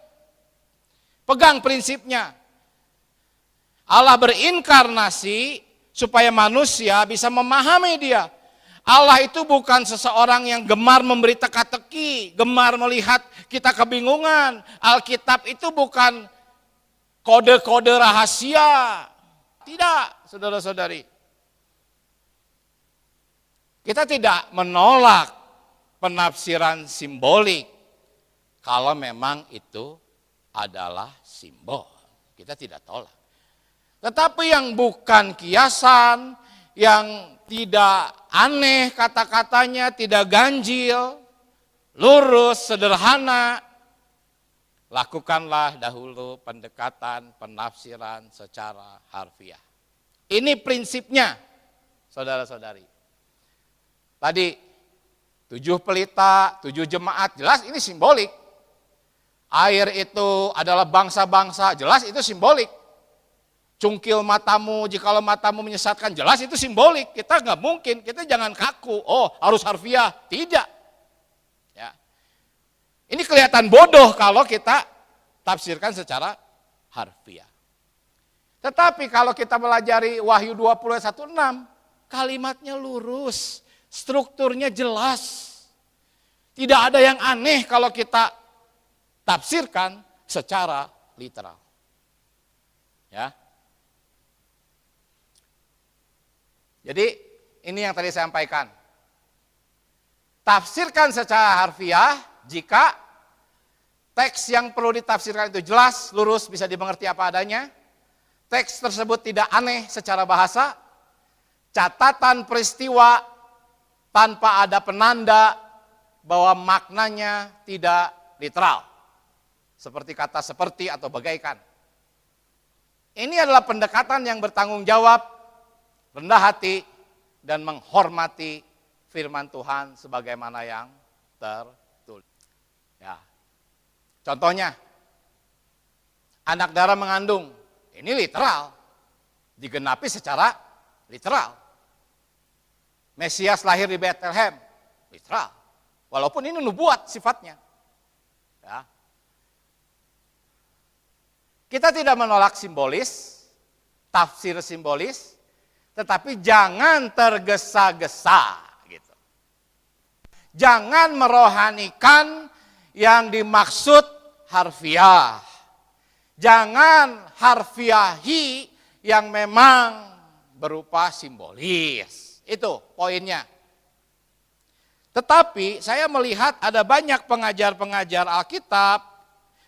Pegang prinsipnya. Allah berinkarnasi supaya manusia bisa memahami dia. Allah itu bukan seseorang yang gemar memberi teka-teki, gemar melihat kita kebingungan. Alkitab itu bukan kode-kode rahasia. Tidak, saudara-saudari. Kita tidak menolak penafsiran simbolik kalau memang itu adalah simbol. Kita tidak tolak. Tetapi yang bukan kiasan, yang tidak aneh kata-katanya, tidak ganjil, lurus, sederhana, lakukanlah dahulu pendekatan, penafsiran secara harfiah. Ini prinsipnya, saudara-saudari. Tadi 7 pelita, 7 jemaat, jelas ini simbolik. Air itu adalah bangsa-bangsa, jelas itu simbolik. Cungkil matamu, jikalau matamu menyesatkan, jelas itu simbolik. Kita nggak mungkin, kita jangan kaku. Oh, harus harfiah. Tidak. Ya. Ini kelihatan bodoh kalau kita tafsirkan secara harfiah. Tetapi kalau kita pelajari Wahyu 20 ayat 1-6, kalimatnya lurus, strukturnya jelas. Tidak ada yang aneh kalau kita tafsirkan secara literal. Ya. Jadi ini yang tadi saya sampaikan. Tafsirkan secara harfiah jika teks yang perlu ditafsirkan itu jelas, lurus, bisa dimengerti apa adanya. Teks tersebut tidak aneh secara bahasa. Catatan peristiwa tanpa ada penanda bahwa maknanya tidak literal. Seperti kata seperti atau bagaikan. Ini adalah pendekatan yang bertanggung jawab, rendah hati, dan menghormati firman Tuhan sebagaimana yang tertulis. Ya. Contohnya, anak darah mengandung, ini literal, digenapi secara literal. Mesias lahir di Bethlehem, literal. Walaupun ini nubuat sifatnya. Ya. Kita tidak menolak simbolis, tafsir simbolis, tetapi jangan tergesa-gesa gitu. Jangan merohanikan yang dimaksud harfiah. Jangan harfiahi yang memang berupa simbolis. Itu poinnya. Tetapi saya melihat ada banyak pengajar-pengajar Alkitab,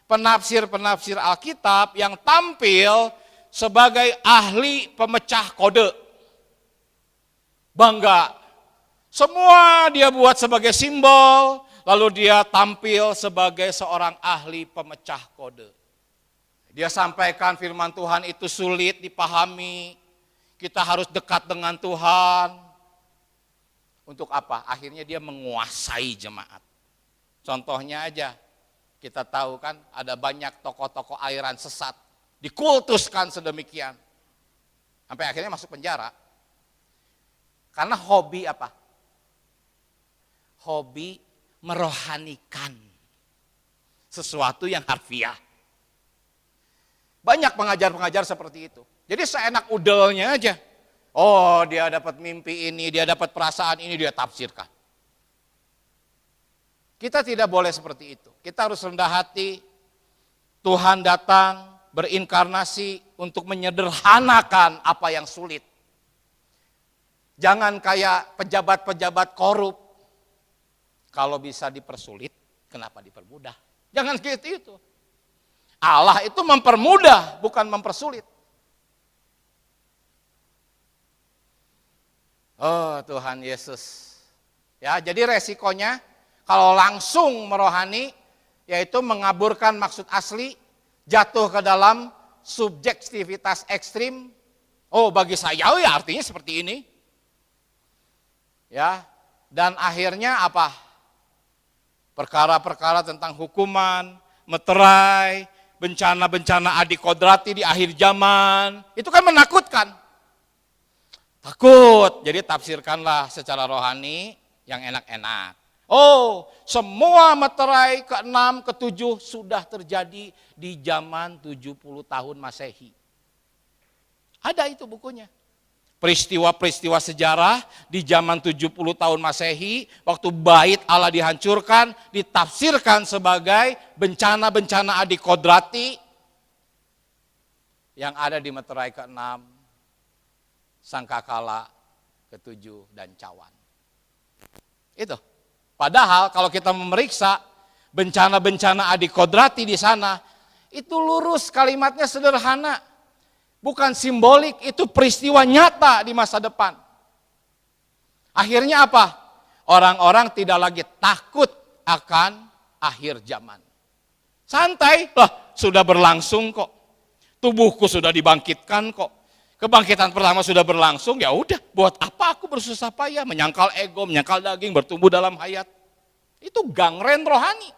penafsir-penafsir Alkitab yang tampil sebagai ahli pemecah kode. Bangga. Semua dia buat sebagai simbol, lalu dia tampil sebagai seorang ahli pemecah kode. Dia sampaikan firman Tuhan itu sulit dipahami. Kita harus dekat dengan Tuhan. Untuk apa? Akhirnya dia menguasai jemaat. Contohnya aja, kita tahu kan ada banyak tokoh-tokoh aliran sesat. Dikultuskan sedemikian. Sampai akhirnya masuk penjara. Karena hobi apa? Hobi merohanikan sesuatu yang harfiah. Banyak pengajar-pengajar seperti itu. Jadi seenak udelnya aja. Oh, dia dapat mimpi ini, dia dapat perasaan ini, dia tafsirkan. Kita tidak boleh seperti itu. Kita harus rendah hati. Tuhan datang berinkarnasi untuk menyederhanakan apa yang sulit. Jangan kayak pejabat-pejabat korup. Kalau bisa dipersulit, kenapa dipermudah? Jangan gitu itu. Allah itu mempermudah, bukan mempersulit. Oh Tuhan Yesus. Ya, jadi resikonya kalau langsung merohani, yaitu mengaburkan maksud asli, jatuh ke dalam subjektivitas ekstrim. Oh bagi saya ya artinya seperti ini. Ya, dan akhirnya apa? Perkara-perkara tentang hukuman, meterai, bencana-bencana adikodrati di akhir zaman, itu kan menakutkan. Takut, jadi tafsirkanlah secara rohani yang enak-enak. Oh, semua meterai ke-6, ke-7 sudah terjadi di zaman 70 tahun Masehi. Ada itu bukunya. Peristiwa-peristiwa sejarah di zaman 70 tahun Masehi, waktu bait Allah dihancurkan, ditafsirkan sebagai bencana-bencana adikodrati yang ada di meterai ke-6, Sangkakala, ke-7, dan Cawan. Itu. Padahal kalau kita memeriksa bencana-bencana adikodrati di sana, itu lurus kalimatnya sederhana. Bukan simbolik, itu peristiwa nyata di masa depan. Akhirnya apa? Orang-orang tidak lagi takut akan akhir zaman. Santai, lah sudah berlangsung kok. Tubuhku sudah dibangkitkan kok. Kebangkitan pertama sudah berlangsung, ya udah, buat apa aku bersusah payah menyangkal ego, menyangkal daging, bertumbuh dalam hayat. Itu gangren rohani.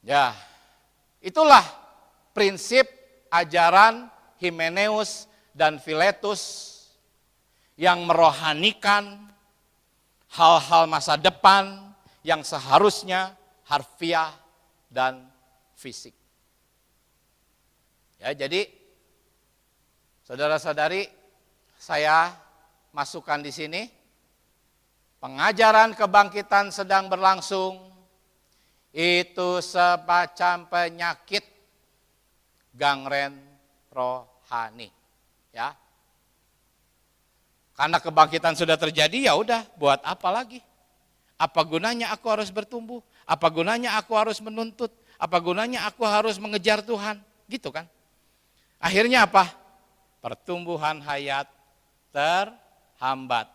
Ya, itulah prinsip ajaran Himeneus dan Filetus yang merohanikan hal-hal masa depan yang seharusnya harfiah dan fisik. Ya, jadi saudara-saudari, saya masukkan di sini pengajaran kebangkitan sedang berlangsung, itu semacam penyakit gangren rohani, ya. Karena kebangkitan sudah terjadi, ya udah, buat apa lagi? Apa gunanya aku harus bertumbuh? Apa gunanya aku harus menuntut? Apa gunanya aku harus mengejar Tuhan? Gitu kan? Akhirnya apa? Pertumbuhan hayat terhambat.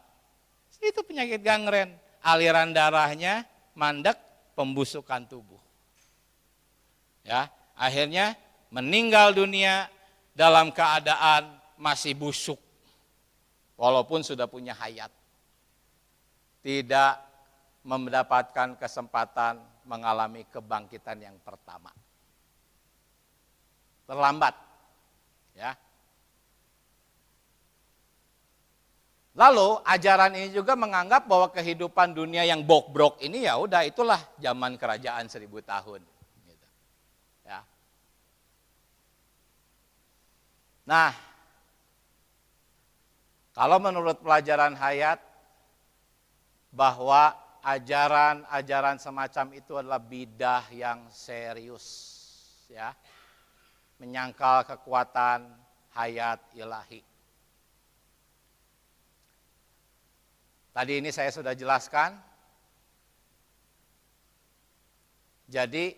Itu penyakit gangren, aliran darahnya mandek, pembusukan tubuh. Ya, akhirnya meninggal dunia dalam keadaan masih busuk, walaupun sudah punya hayat. Tidak mendapatkan kesempatan mengalami kebangkitan yang pertama. Terlambat. Ya. Lalu ajaran ini juga menganggap bahwa kehidupan dunia yang bobrok ini ya udah itulah zaman kerajaan 1000 tahun. Gitu. Ya. Nah, kalau menurut pelajaran Hayat bahwa ajaran-ajaran semacam itu adalah bidah yang serius, ya, menyangkal kekuatan hayat ilahi. Tadi ini saya sudah jelaskan. Jadi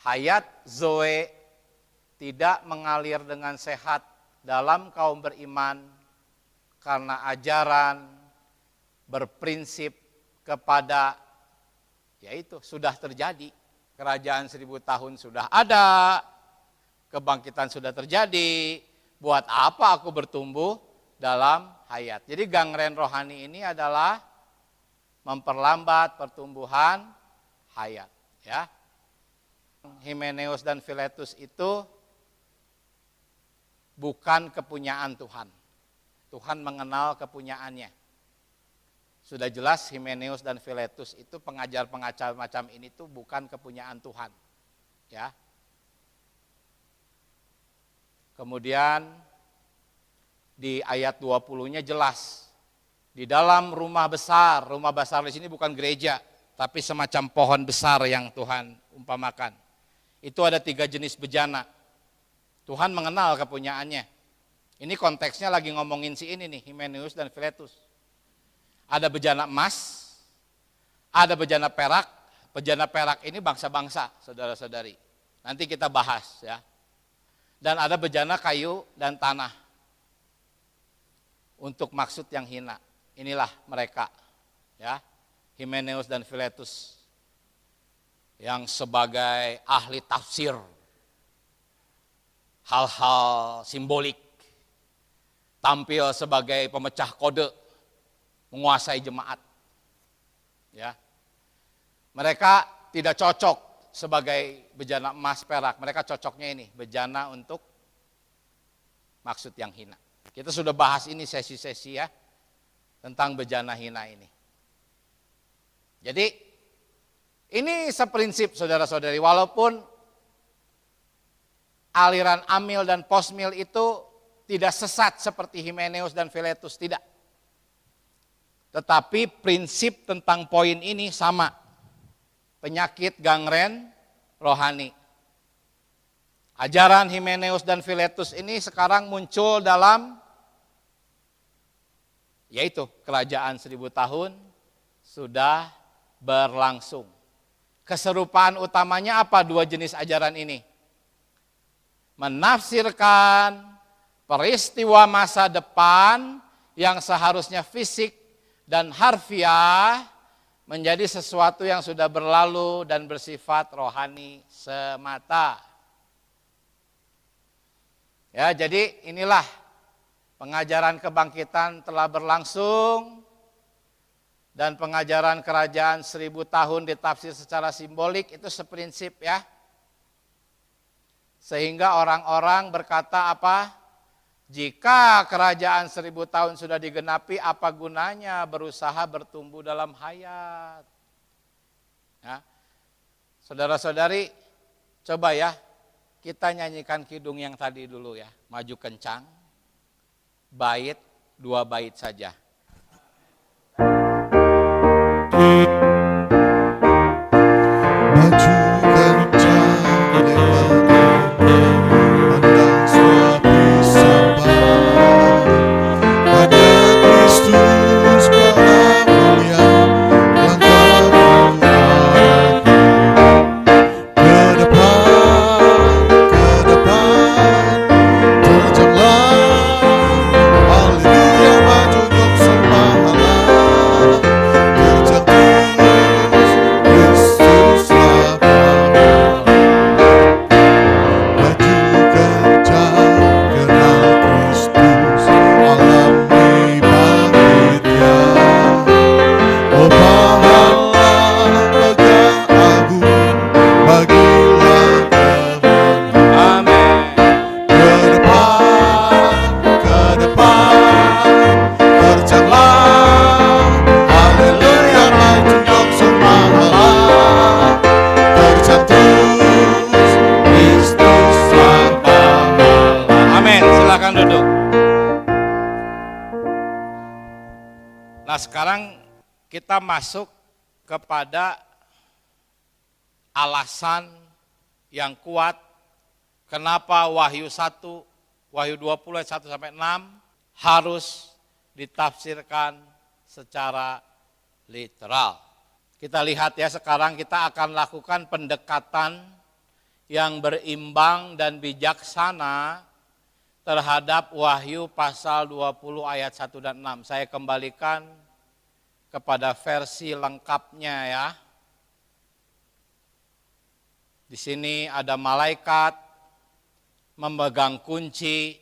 hayat Zoe tidak mengalir dengan sehat dalam kaum beriman karena ajaran berprinsip kepada yaitu sudah terjadi. Kerajaan 1000 tahun sudah ada, kebangkitan sudah terjadi. Buat apa aku bertumbuh dalam hayat? Jadi gangren rohani ini adalah memperlambat pertumbuhan hayat, ya. Himeneus dan Filetus itu bukan kepunyaan Tuhan. Tuhan mengenal kepunyaannya. Sudah jelas Himeneus dan Filetus itu pengajar-pengajar macam ini tuh bukan kepunyaan Tuhan, ya. Kemudian di ayat 20-nya jelas. Di dalam rumah besar di sini bukan gereja, tapi semacam pohon besar yang Tuhan umpamakan. Itu ada 3 jenis bejana. Tuhan mengenal kepunyaannya. Ini konteksnya lagi ngomongin si ini nih, Himeneus dan Filetus. Ada bejana emas, ada bejana perak. Bejana perak ini bangsa-bangsa, saudara-saudari. Nanti kita bahas, ya. Dan ada bejana kayu dan tanah. Untuk maksud yang hina. Inilah mereka, ya. Himeneus dan Filetus yang sebagai ahli tafsir hal-hal simbolik, tampil sebagai pemecah kode, menguasai jemaat. Ya. Mereka tidak cocok sebagai bejana emas perak, mereka cocoknya ini, bejana untuk maksud yang hina. Kita sudah bahas ini sesi-sesi, ya, tentang bejana hina ini. Jadi ini seprinsip saudara-saudari, walaupun aliran amil dan posmil itu tidak sesat seperti Himeneus dan Filetus, tidak. Tetapi prinsip tentang poin ini sama. Penyakit gangren rohani. Ajaran Himeneus dan Filetus ini sekarang muncul dalam yaitu kerajaan 1000 tahun sudah berlangsung. Keserupaan utamanya apa 2 jenis ajaran ini? Menafsirkan peristiwa masa depan yang seharusnya fisik dan harfiah menjadi sesuatu yang sudah berlalu dan bersifat rohani semata. Ya, jadi inilah pengajaran kebangkitan telah berlangsung dan pengajaran kerajaan 1000 tahun ditafsir secara simbolik itu seprinsip, ya. Sehingga orang-orang berkata apa? Jika kerajaan 1000 tahun sudah digenapi, apa gunanya berusaha bertumbuh dalam hayat? Ya. Saudara-saudari, coba ya, kita nyanyikan kidung yang tadi dulu, ya. Maju kencang, bait, 2 bait saja. Maju kencang lewat pandang suami sabar pada Kristus maha mulia langkahku ke depan terjanglah haleluya maju nyok Sekarang kita masuk kepada alasan yang kuat kenapa Wahyu 1, Wahyu 20 ayat 1 sampai 6 harus ditafsirkan secara literal. Kita lihat ya, sekarang kita akan lakukan pendekatan yang berimbang dan bijaksana terhadap Wahyu pasal 20 ayat 1 dan 6. Saya kembalikan kepada versi lengkapnya ya. Di sini ada malaikat memegang kunci,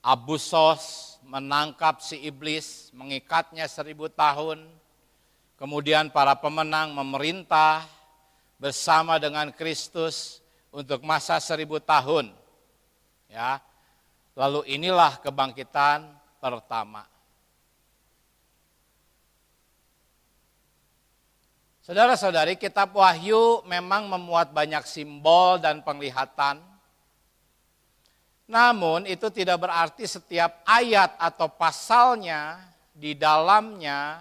Abusos menangkap si iblis, mengikatnya 1000 tahun. Kemudian para pemenang memerintah bersama dengan Kristus untuk masa 1000 tahun. Ya. Lalu inilah kebangkitan pertama. Saudara-saudari, kitab Wahyu memang memuat banyak simbol dan penglihatan. Namun itu tidak berarti setiap ayat atau pasalnya di dalamnya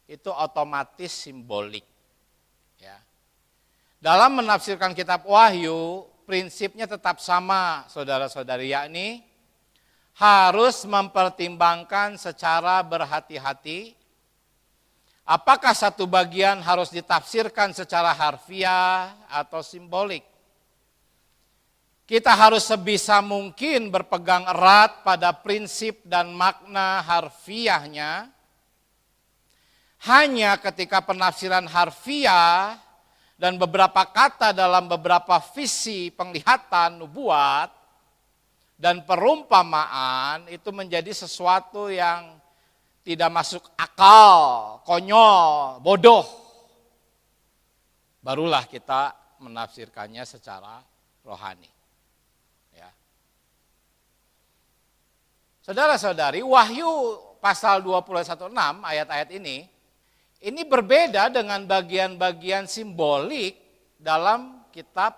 itu otomatis simbolik. Ya. Dalam menafsirkan kitab Wahyu, prinsipnya tetap sama, saudara-saudari, yakni harus mempertimbangkan secara berhati-hati apakah satu bagian harus ditafsirkan secara harfiah atau simbolik. Kita harus sebisa mungkin berpegang erat pada prinsip dan makna harfiahnya. Hanya ketika penafsiran harfiah dan beberapa kata dalam beberapa visi penglihatan nubuat dan perumpamaan itu menjadi sesuatu yang tidak masuk akal, konyol, bodoh. Barulah kita menafsirkannya secara rohani. Ya. Saudara-saudari, Wahyu pasal 20:16 ayat-ayat ini berbeda dengan bagian-bagian simbolik dalam kitab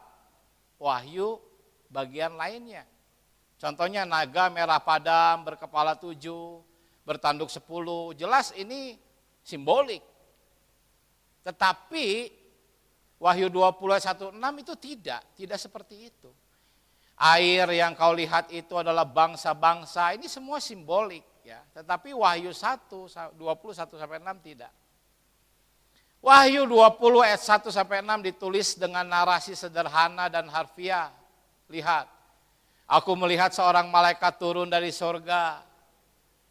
Wahyu bagian lainnya. Contohnya naga merah padam berkepala 7, bertanduk 10, jelas ini simbolik. Tetapi Wahyu 20:16 itu tidak seperti itu. Air yang kau lihat itu adalah bangsa-bangsa, ini semua simbolik ya. Tetapi Wahyu 20:1-6 tidak. Wahyu 20 ayat 1 sampai 6 ditulis dengan narasi sederhana dan harfiah. Lihat, aku melihat seorang malaikat turun dari sorga.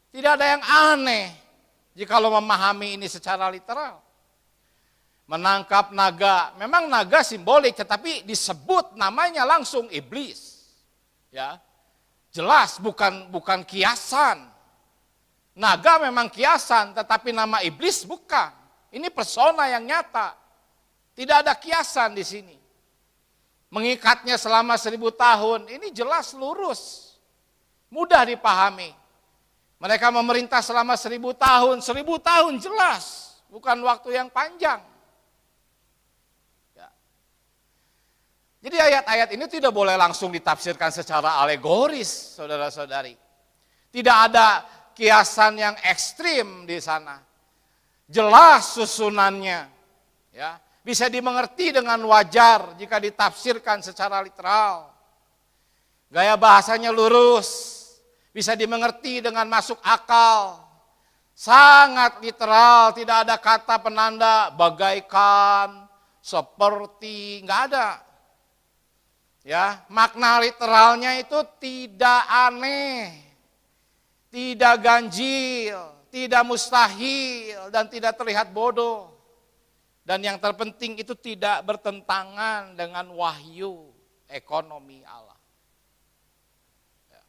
Tidak ada yang aneh jikalau memahami ini secara literal. Menangkap naga, memang naga simbolik, tetapi disebut namanya langsung iblis. Ya, jelas bukan kiasan. Naga memang kiasan, tetapi nama iblis bukan. Ini persona yang nyata. Tidak ada kiasan di sini. Mengikatnya selama 1000 tahun, ini jelas lurus. Mudah dipahami. Mereka memerintah selama 1000 tahun. 1000 tahun jelas, bukan waktu yang panjang. Ya. Jadi ayat-ayat ini tidak boleh langsung ditafsirkan secara alegoris, saudara-saudari. Tidak ada kiasan yang ekstrim di sana. Jelas susunannya, ya, bisa dimengerti dengan wajar jika ditafsirkan secara literal. Gaya bahasanya lurus, bisa dimengerti dengan masuk akal. Sangat literal, tidak ada kata penanda bagaikan, seperti, enggak ada. Ya, makna literalnya itu tidak aneh, tidak ganjil, tidak mustahil, dan tidak terlihat bodoh. Dan yang terpenting itu tidak bertentangan dengan wahyu ekonomi Allah. Ya.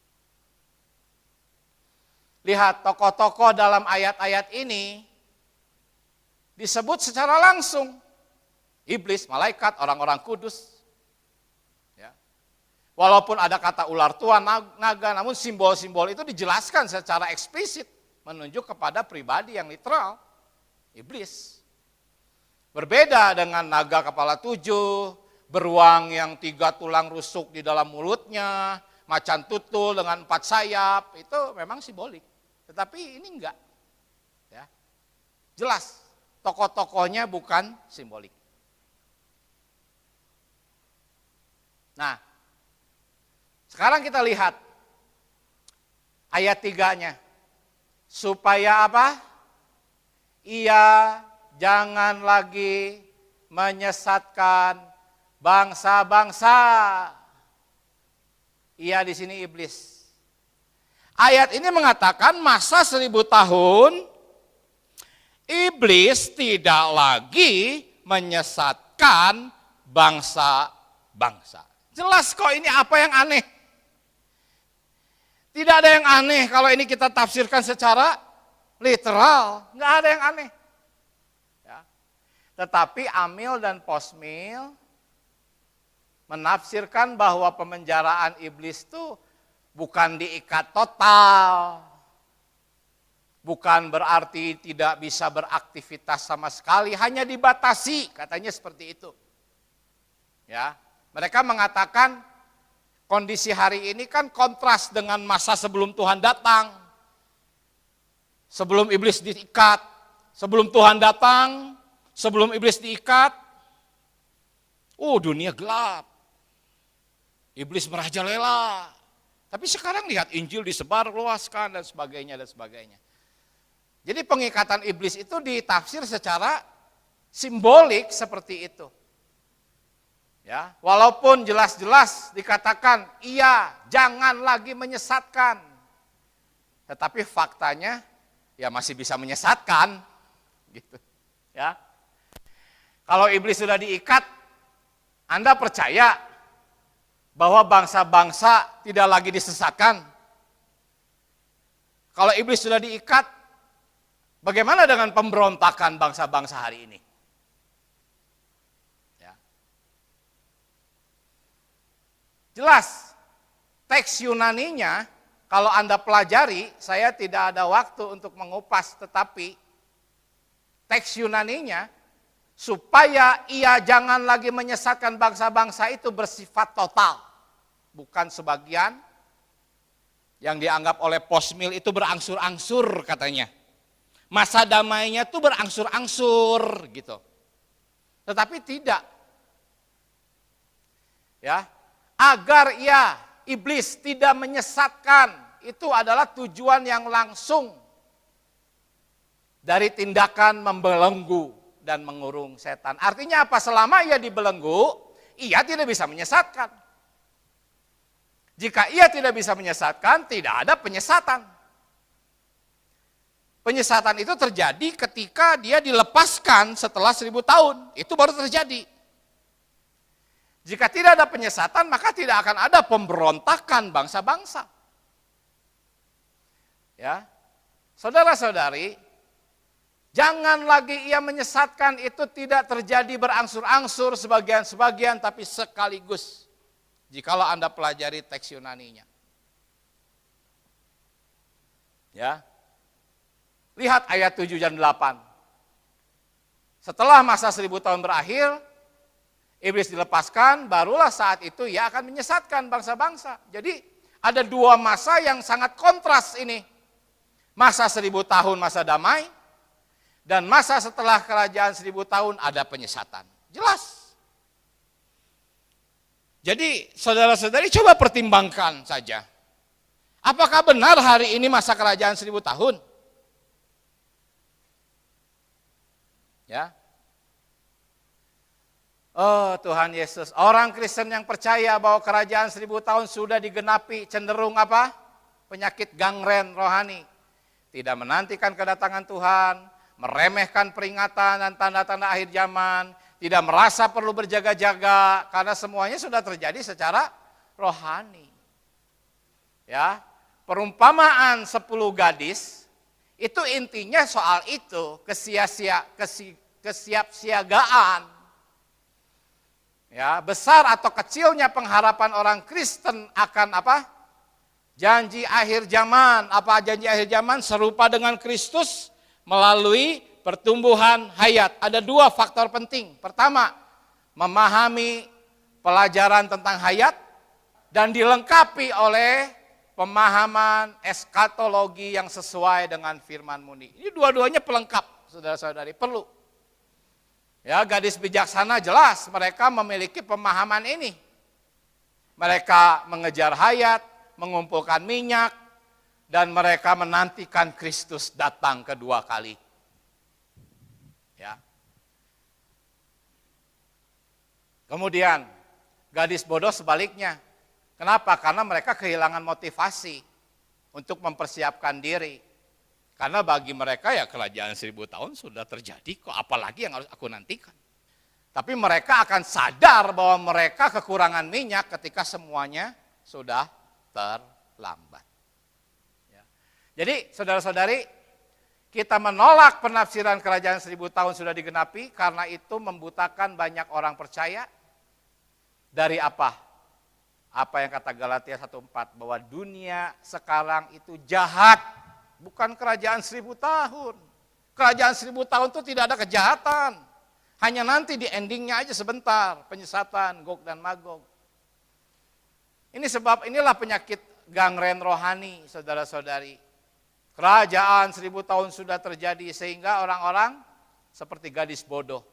Lihat, tokoh-tokoh dalam ayat-ayat ini disebut secara langsung. Iblis, malaikat, orang-orang kudus. Ya. Walaupun ada kata ular tua, naga, namun simbol-simbol itu dijelaskan secara eksplisit. Menunjuk kepada pribadi yang literal, iblis. Berbeda dengan naga kepala 7, beruang yang 3 tulang rusuk di dalam mulutnya, macan tutul dengan 4 sayap, itu memang simbolik. Tetapi ini enggak. Ya. jelas tokoh-tokohnya bukan simbolik. Nah, sekarang kita lihat ayat 3-nya. Supaya apa? Ia jangan lagi menyesatkan bangsa-bangsa. Ia di sini iblis. Ayat ini mengatakan masa 1000 tahun iblis tidak lagi menyesatkan bangsa-bangsa. Jelas kok, ini apa yang aneh? Tidak ada yang aneh kalau ini kita tafsirkan secara literal. Nggak ada yang aneh. Ya. Tetapi Amil dan Posmil menafsirkan bahwa pemenjaraan iblis itu bukan diikat total. Bukan berarti tidak bisa beraktivitas sama sekali, hanya dibatasi, katanya seperti itu. Ya. Mereka mengatakan kondisi hari ini kan kontras dengan masa sebelum Tuhan datang. Sebelum iblis diikat, sebelum Tuhan datang, sebelum iblis diikat. Dunia gelap. Iblis merajalela. Tapi sekarang lihat Injil disebar luaskan dan sebagainya dan sebagainya. Jadi pengikatan iblis itu ditafsir secara simbolik seperti itu. Ya, walaupun jelas-jelas dikatakan ia jangan lagi menyesatkan. Tetapi faktanya ya masih bisa menyesatkan gitu. Ya. Kalau iblis sudah diikat, Anda percaya bahwa bangsa-bangsa tidak lagi disesatkan? Kalau iblis sudah diikat, bagaimana dengan pemberontakan bangsa-bangsa hari ini? Jelas, teks Yunaninya kalau Anda pelajari, saya tidak ada waktu untuk mengupas, tetapi teks Yunaninya supaya ia jangan lagi menyesatkan bangsa-bangsa itu bersifat total. Bukan sebagian yang dianggap oleh Posmil itu berangsur-angsur katanya. Masa damainya itu berangsur-angsur gitu. Tetapi tidak. Ya. Agar iblis tidak menyesatkan, itu adalah tujuan yang langsung dari tindakan membelenggu dan mengurung setan. Artinya apa? Selama ia dibelenggu, ia tidak bisa menyesatkan. Jika ia tidak bisa menyesatkan, tidak ada penyesatan. Penyesatan itu terjadi ketika dia dilepaskan setelah 1000 tahun. Itu baru terjadi. Jika tidak ada penyesatan, maka tidak akan ada pemberontakan bangsa-bangsa. Ya, saudara-saudari, jangan lagi ia menyesatkan itu tidak terjadi berangsur-angsur sebagian-sebagian, tapi sekaligus. Jikalau Anda pelajari teks Yunaninya. Ya, lihat ayat 7 dan 8. Setelah masa 1000 tahun berakhir, iblis dilepaskan, barulah saat itu ia akan menyesatkan bangsa-bangsa. Jadi ada dua masa yang sangat kontras ini. Masa 1000 tahun masa damai, dan masa setelah kerajaan 1000 tahun ada penyesatan. Jelas. Jadi saudara-saudari coba pertimbangkan saja. Apakah benar hari ini masa kerajaan 1000 tahun? Ya. Oh Tuhan Yesus, orang Kristen yang percaya bahwa kerajaan 1000 tahun sudah digenapi, cenderung apa? Penyakit gangren rohani. Tidak menantikan kedatangan Tuhan, meremehkan peringatan dan tanda-tanda akhir zaman, tidak merasa perlu berjaga-jaga, karena semuanya sudah terjadi secara rohani. Ya, perumpamaan 10 gadis, itu intinya soal itu, kesiapsiagaan. Ya, besar atau kecilnya pengharapan orang Kristen akan apa? Janji akhir zaman. Apa janji akhir zaman? Serupa dengan Kristus melalui pertumbuhan hayat. Ada dua faktor penting. Pertama, memahami pelajaran tentang hayat dan dilengkapi oleh pemahaman eskatologi yang sesuai dengan firman-Mu. Ini dua-duanya pelengkap. saudara-saudari, perlu. Ya, gadis bijaksana jelas mereka memiliki pemahaman ini. Mereka mengejar hayat, mengumpulkan minyak, dan mereka menantikan Kristus datang kedua kali. Ya. Kemudian, gadis bodoh sebaliknya. Kenapa? Karena mereka kehilangan motivasi untuk mempersiapkan diri. Karena bagi mereka ya kerajaan 1000 tahun sudah terjadi, kok apalagi yang harus aku nantikan. Tapi mereka akan sadar bahwa mereka kekurangan minyak ketika semuanya sudah terlambat. Ya. Jadi saudara-saudari, kita menolak penafsiran kerajaan 1000 tahun sudah digenapi karena itu membutakan banyak orang percaya dari apa? Apa yang kata Galatia 1:4, bahwa dunia sekarang itu jahat. Bukan kerajaan 1000 tahun. Kerajaan 1000 tahun itu tidak ada kejahatan. Hanya nanti di endingnya aja sebentar, penyesatan, Gog dan Magog. Inilah penyakit gangren rohani, saudara-saudari. Kerajaan 1000 tahun sudah terjadi sehingga orang-orang seperti gadis bodoh.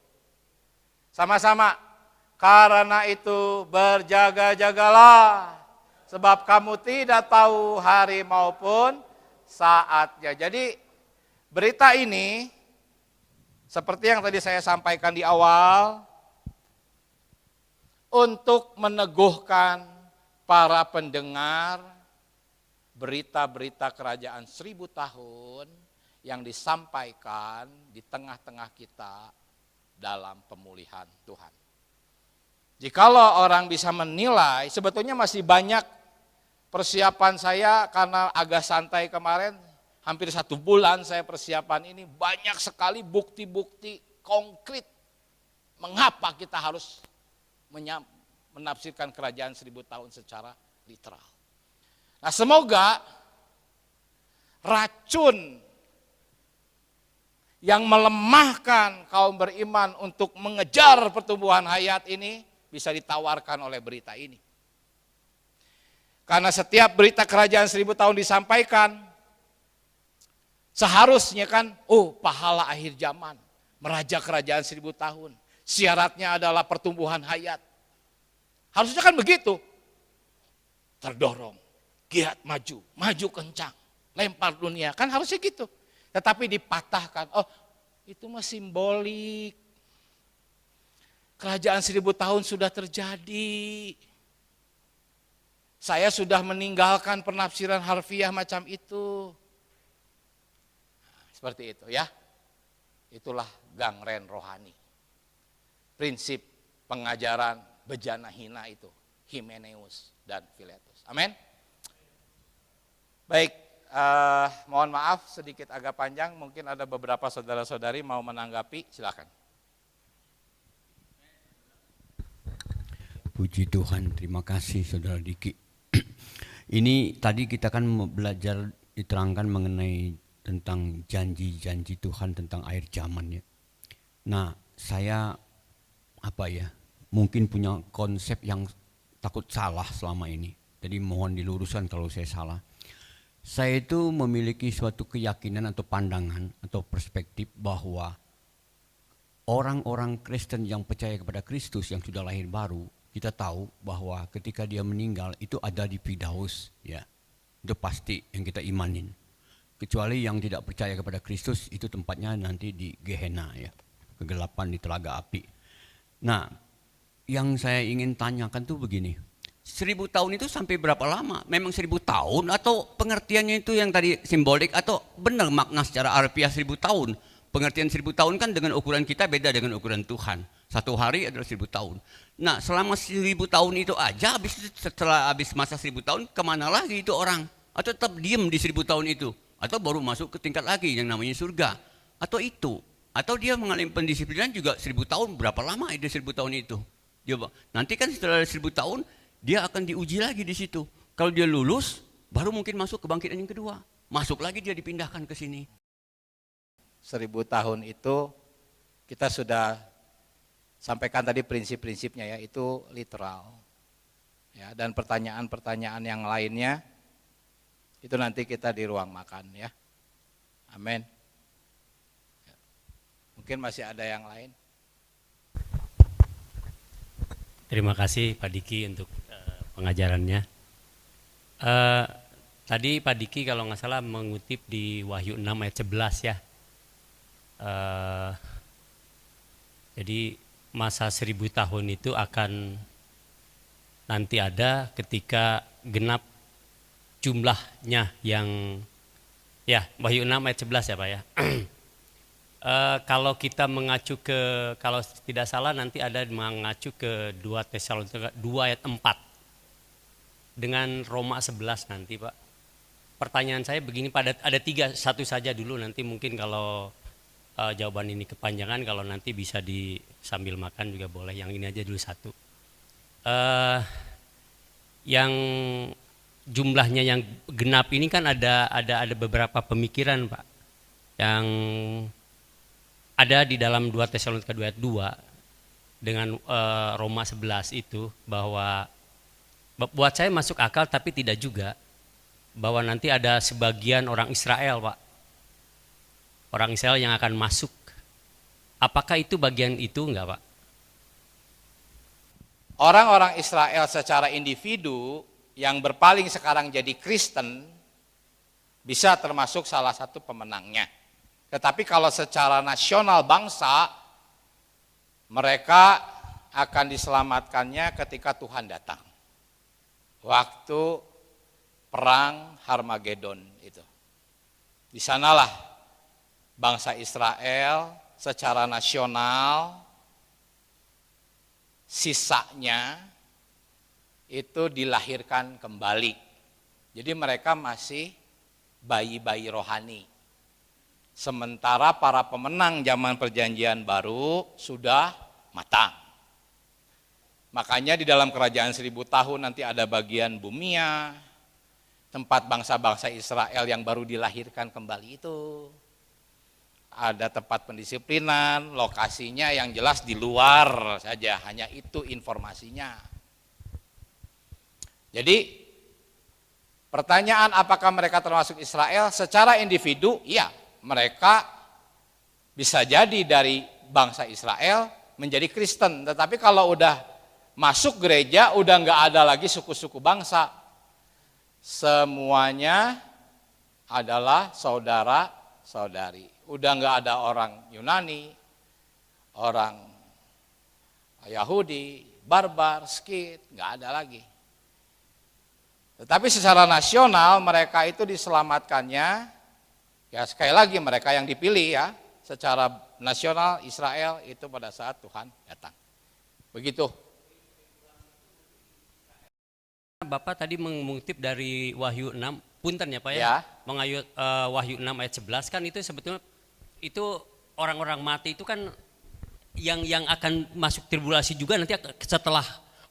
Sama-sama, karena itu berjaga-jagalah, sebab kamu tidak tahu hari maupun saatnya. Jadi berita ini seperti yang tadi saya sampaikan di awal, untuk meneguhkan para pendengar berita-berita kerajaan 1000 tahun yang disampaikan di tengah-tengah kita dalam pemulihan Tuhan. Jikalau orang bisa menilai, sebetulnya masih banyak persiapan saya karena agak santai kemarin, hampir 1 bulan saya persiapan ini, banyak sekali bukti-bukti konkret mengapa kita harus menafsirkan kerajaan 1000 tahun secara literal. Nah, semoga racun yang melemahkan kaum beriman untuk mengejar pertumbuhan hayat ini bisa ditawarkan oleh berita ini. Karena setiap berita kerajaan 1000 tahun disampaikan, seharusnya kan, pahala akhir zaman, meraja kerajaan 1000 tahun. Syaratnya adalah pertumbuhan hayat. Harusnya kan begitu. Terdorong, giat maju, maju kencang, lempar dunia, kan harusnya gitu. Tetapi dipatahkan, itu mah simbolik. Kerajaan 1000 tahun sudah terjadi. Saya sudah meninggalkan penafsiran harfiah macam itu. Seperti itu ya. Itulah gangren rohani. Prinsip pengajaran bejana hina itu. Himeneus dan Filetus. Amin. Baik, mohon maaf sedikit agak panjang. Mungkin ada beberapa saudara-saudari mau menanggapi, silakan. Puji Tuhan, terima kasih Saudara Diki. Ini tadi kita kan belajar diterangkan mengenai tentang janji-janji Tuhan tentang akhir zaman ya. Nah, saya mungkin punya konsep yang takut salah selama ini. Jadi mohon diluruskan kalau saya salah. Saya itu memiliki suatu keyakinan atau pandangan atau perspektif bahwa orang-orang Kristen yang percaya kepada Kristus yang sudah lahir baru, kita tahu bahwa ketika dia meninggal itu ada di Firdaus ya. Itu pasti yang kita imanin. Kecuali yang tidak percaya kepada Kristus itu tempatnya nanti di Gehenna ya. Kegelapan di telaga api. Nah, yang saya ingin tanyakan tuh begini. 1000 tahun itu sampai berapa lama? Memang 1000 tahun atau pengertiannya itu yang tadi simbolik atau benar makna secara harfiah 1000 tahun? Pengertian 1000 tahun kan dengan ukuran kita beda dengan ukuran Tuhan. 1 hari adalah 1000 tahun. Nah, selama 1000 tahun itu aja, setelah habis masa 1000 tahun, kemana lagi itu orang? Atau tetap diam di 1000 tahun itu? Atau baru masuk ke tingkat lagi yang namanya surga? Atau itu? Atau dia mengalami pendisiplinan juga 1000 tahun, berapa lama itu 1000 tahun itu? Nanti kan setelah 1000 tahun, dia akan diuji lagi di situ. Kalau dia lulus, baru mungkin masuk kebangkitan yang kedua. Masuk lagi dia dipindahkan ke sini. 1000 tahun itu kita sudah sampaikan tadi prinsip-prinsipnya ya, itu literal. Ya, dan pertanyaan-pertanyaan yang lainnya itu nanti kita di ruang makan ya. Amin. Mungkin masih ada yang lain. Terima kasih Pak Diki untuk pengajarannya. Tadi Pak Diki kalau nggak salah mengutip di Wahyu 6 ayat 11 ya. Jadi masa 1000 tahun itu akan nanti ada ketika genap jumlahnya yang ya Wahyu 6 ayat 11 ya Pak ya. Kalau kita mengacu ke, kalau tidak salah nanti ada mengacu ke 2 Tesalonika 2 ayat 4 dengan Roma 11 nanti Pak. Pertanyaan saya begini, ada 3, satu saja dulu, nanti mungkin kalau jawaban ini kepanjangan, kalau nanti bisa sambil makan juga boleh, yang ini aja dulu satu. Yang jumlahnya yang genap ini kan ada beberapa pemikiran Pak, yang ada di dalam 2 Tesalonika 2 ayat 2 dengan Roma 11 itu, bahwa buat saya masuk akal tapi tidak juga, bahwa nanti ada sebagian orang Israel Pak, orang Israel yang akan masuk. Apakah itu bagian itu enggak Pak? Orang-orang Israel secara individu yang berpaling sekarang jadi Kristen bisa termasuk salah satu pemenangnya. Tetapi kalau secara nasional bangsa, mereka akan diselamatkannya ketika Tuhan datang. Waktu perang Harmagedon itu. Di sanalah bangsa Israel secara nasional sisanya itu dilahirkan kembali. Jadi mereka masih bayi-bayi rohani. Sementara para pemenang zaman perjanjian baru sudah matang. Makanya di dalam kerajaan 1000 tahun nanti ada bagian Bumia, tempat bangsa-bangsa Israel yang baru dilahirkan kembali itu. Ada tempat pendisiplinan, lokasinya yang jelas di luar saja, hanya itu informasinya. Jadi pertanyaan apakah mereka termasuk Israel? Secara individu, iya, mereka bisa jadi dari bangsa Israel menjadi Kristen. Tetapi kalau udah masuk gereja, udah nggak ada lagi suku-suku bangsa. Semuanya adalah saudara-saudari. Udah nggak ada orang Yunani, orang Yahudi, barbar, Skit, nggak ada lagi. Tetapi secara nasional mereka itu diselamatkannya, ya sekali lagi mereka yang dipilih ya, secara nasional Israel itu pada saat Tuhan datang. Begitu. Bapak tadi mengutip dari Wahyu 6, punten ya Pak ya, Ya. Mengayut Wahyu 6 ayat 11 kan itu sebetulnya itu orang-orang mati itu kan yang akan masuk tribulasi juga nanti setelah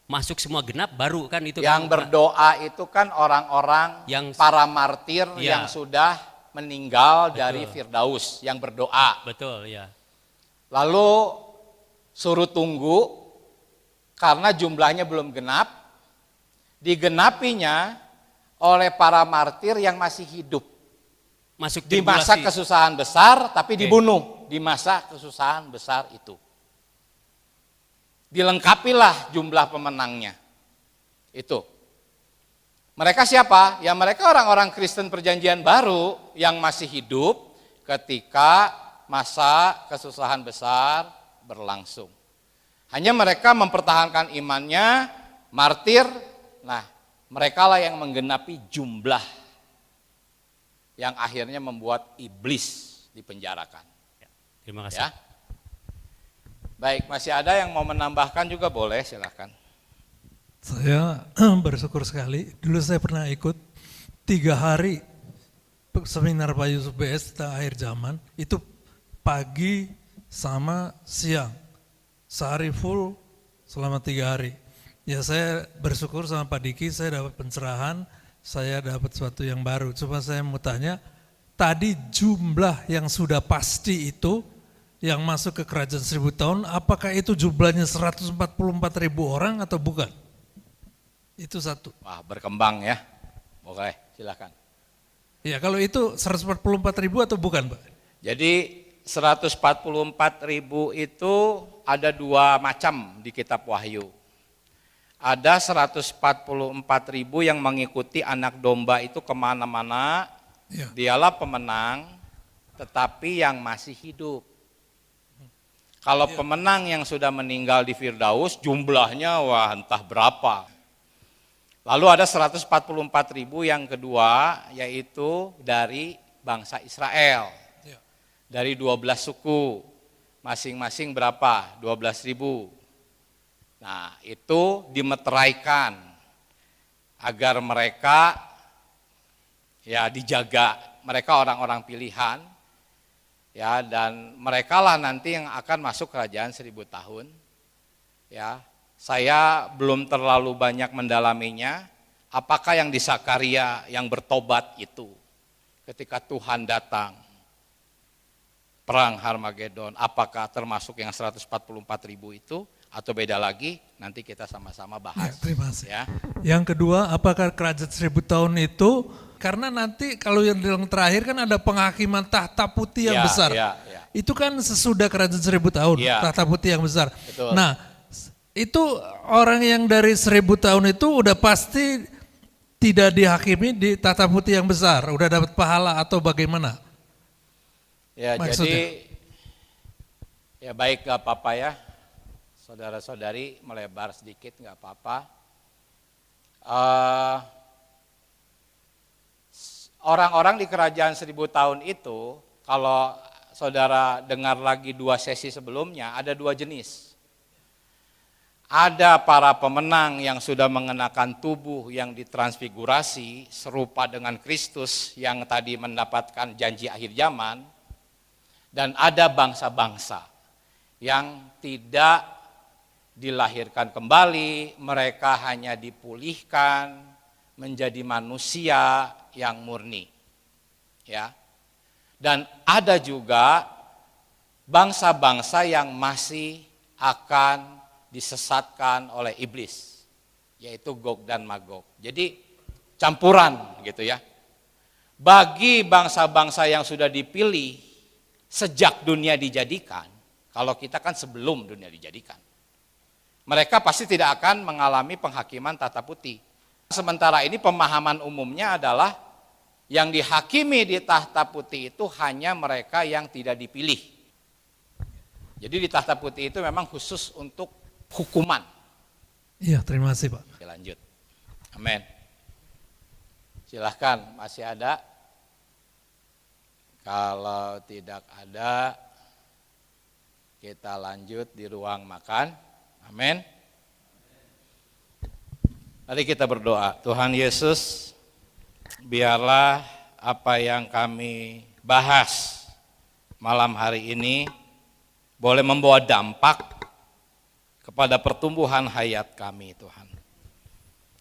masuk semua genap baru kan itu. Yang kan, berdoa itu kan orang-orang para martir ya, yang sudah meninggal betul, dari Firdaus yang berdoa. Betul ya. Lalu suruh tunggu karena jumlahnya belum genap, digenapinya oleh para martir yang masih hidup. Masuk Di tribulasi. masa kesusahan besar tapi dibunuh di masa kesusahan besar itu. Dilengkapilah jumlah pemenangnya. Itu. Mereka siapa? Ya mereka orang-orang Kristen perjanjian baru yang masih hidup ketika masa kesusahan besar berlangsung. Hanya mereka mempertahankan imannya, martir. Nah, merekalah yang menggenapi jumlah yang akhirnya membuat iblis dipenjarakan. Terima kasih. Ya. Baik, masih ada yang mau menambahkan juga boleh, silakan. Saya bersyukur sekali. Dulu saya pernah ikut 3 hari seminar Pak Yusuf BS tentang akhir zaman. Itu pagi sama siang. Sehari full selama 3 hari. Ya saya bersyukur sama Pak Diki, saya dapat pencerahan, saya dapat sesuatu yang baru. Cuma saya mau tanya, tadi jumlah yang sudah pasti itu, yang masuk ke kerajaan 1000 tahun, apakah itu jumlahnya 144.000 orang atau bukan? Itu satu. Wah, berkembang ya. Boleh, silakan. Ya kalau itu 144.000 atau bukan Pak? Jadi 144.000 itu ada dua macam di kitab Wahyu. Ada 144.000 yang mengikuti anak domba itu kemana-mana, Ya. dialah pemenang, tetapi yang masih hidup. Kalau pemenang yang sudah meninggal di Firdaus, jumlahnya wah entah berapa. Lalu ada 144.000 yang kedua, yaitu dari bangsa Israel. Ya. Dari 12 suku, masing-masing berapa? 12.000. Nah, itu dimeteraikan agar mereka ya dijaga. Mereka orang-orang pilihan, ya, dan mereka lah nanti yang akan masuk kerajaan 1000 tahun. Ya, saya belum terlalu banyak mendalaminya. Apakah yang di Sakaria yang bertobat itu ketika Tuhan datang perang Harmagedon, apakah termasuk yang 144.000 itu atau beda lagi? Nanti kita sama-sama Ya, bahas. terima kasih. Ya. Yang kedua, apakah kerajaan 1000 tahun itu, karena nanti kalau yang terakhir kan ada penghakiman tahta putih yang Ya, besar. ya, ya. Itu kan sesudah kerajaan 1000 tahun, Ya. tahta putih yang besar. Betul. Nah, itu orang yang dari 1000 tahun itu udah pasti tidak dihakimi di tahta putih yang besar, udah dapat pahala atau bagaimana? Ya, Maksudnya? jadi ya baik, gak apa-apa ya, saudara-saudari melebar sedikit gak apa-apa. Orang-orang di kerajaan 1000 tahun itu, kalau saudara dengar lagi 2 sesi sebelumnya, ada 2 jenis. Ada para pemenang yang sudah mengenakan tubuh yang ditransfigurasi serupa dengan Kristus yang tadi mendapatkan janji akhir zaman. Dan ada bangsa-bangsa yang tidak dilahirkan kembali, mereka hanya dipulihkan menjadi manusia yang murni. Ya. Dan ada juga bangsa-bangsa yang masih akan disesatkan oleh iblis, yaitu Gog dan Magog. Jadi campuran gitu ya. Bagi bangsa-bangsa yang sudah dipilih sejak dunia dijadikan, kalau kita kan sebelum dunia dijadikan, mereka pasti tidak akan mengalami penghakiman tahta putih. Sementara ini pemahaman umumnya adalah yang dihakimi di tahta putih itu hanya mereka yang tidak dipilih. Jadi di tahta putih itu memang khusus untuk hukuman. Iya, terima kasih Pak. Oke, lanjut. Amin. Silahkan, masih ada? Kalau tidak ada, kita lanjut di ruang makan. Amin. Mari kita berdoa. Tuhan Yesus, biarlah apa yang kami bahas malam hari ini boleh membawa dampak kepada pertumbuhan hayat kami, Tuhan.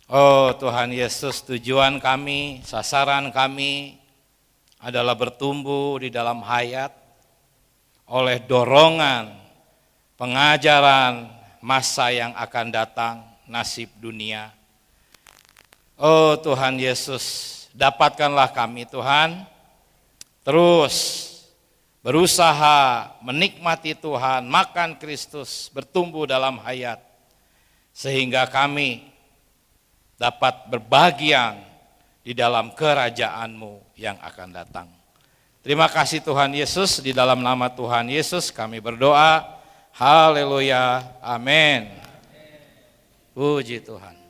Oh Tuhan Yesus, tujuan kami, sasaran kami adalah bertumbuh di dalam hayat oleh dorongan pengajaran masa yang akan datang, nasib dunia. Oh Tuhan Yesus, dapatkanlah kami Tuhan, terus berusaha menikmati Tuhan, makan Kristus, bertumbuh dalam hayat, sehingga kami dapat berbahagian di dalam kerajaan-Mu yang akan datang. Terima kasih Tuhan Yesus, di dalam nama Tuhan Yesus kami berdoa. Haleluya, amin. Puji Tuhan.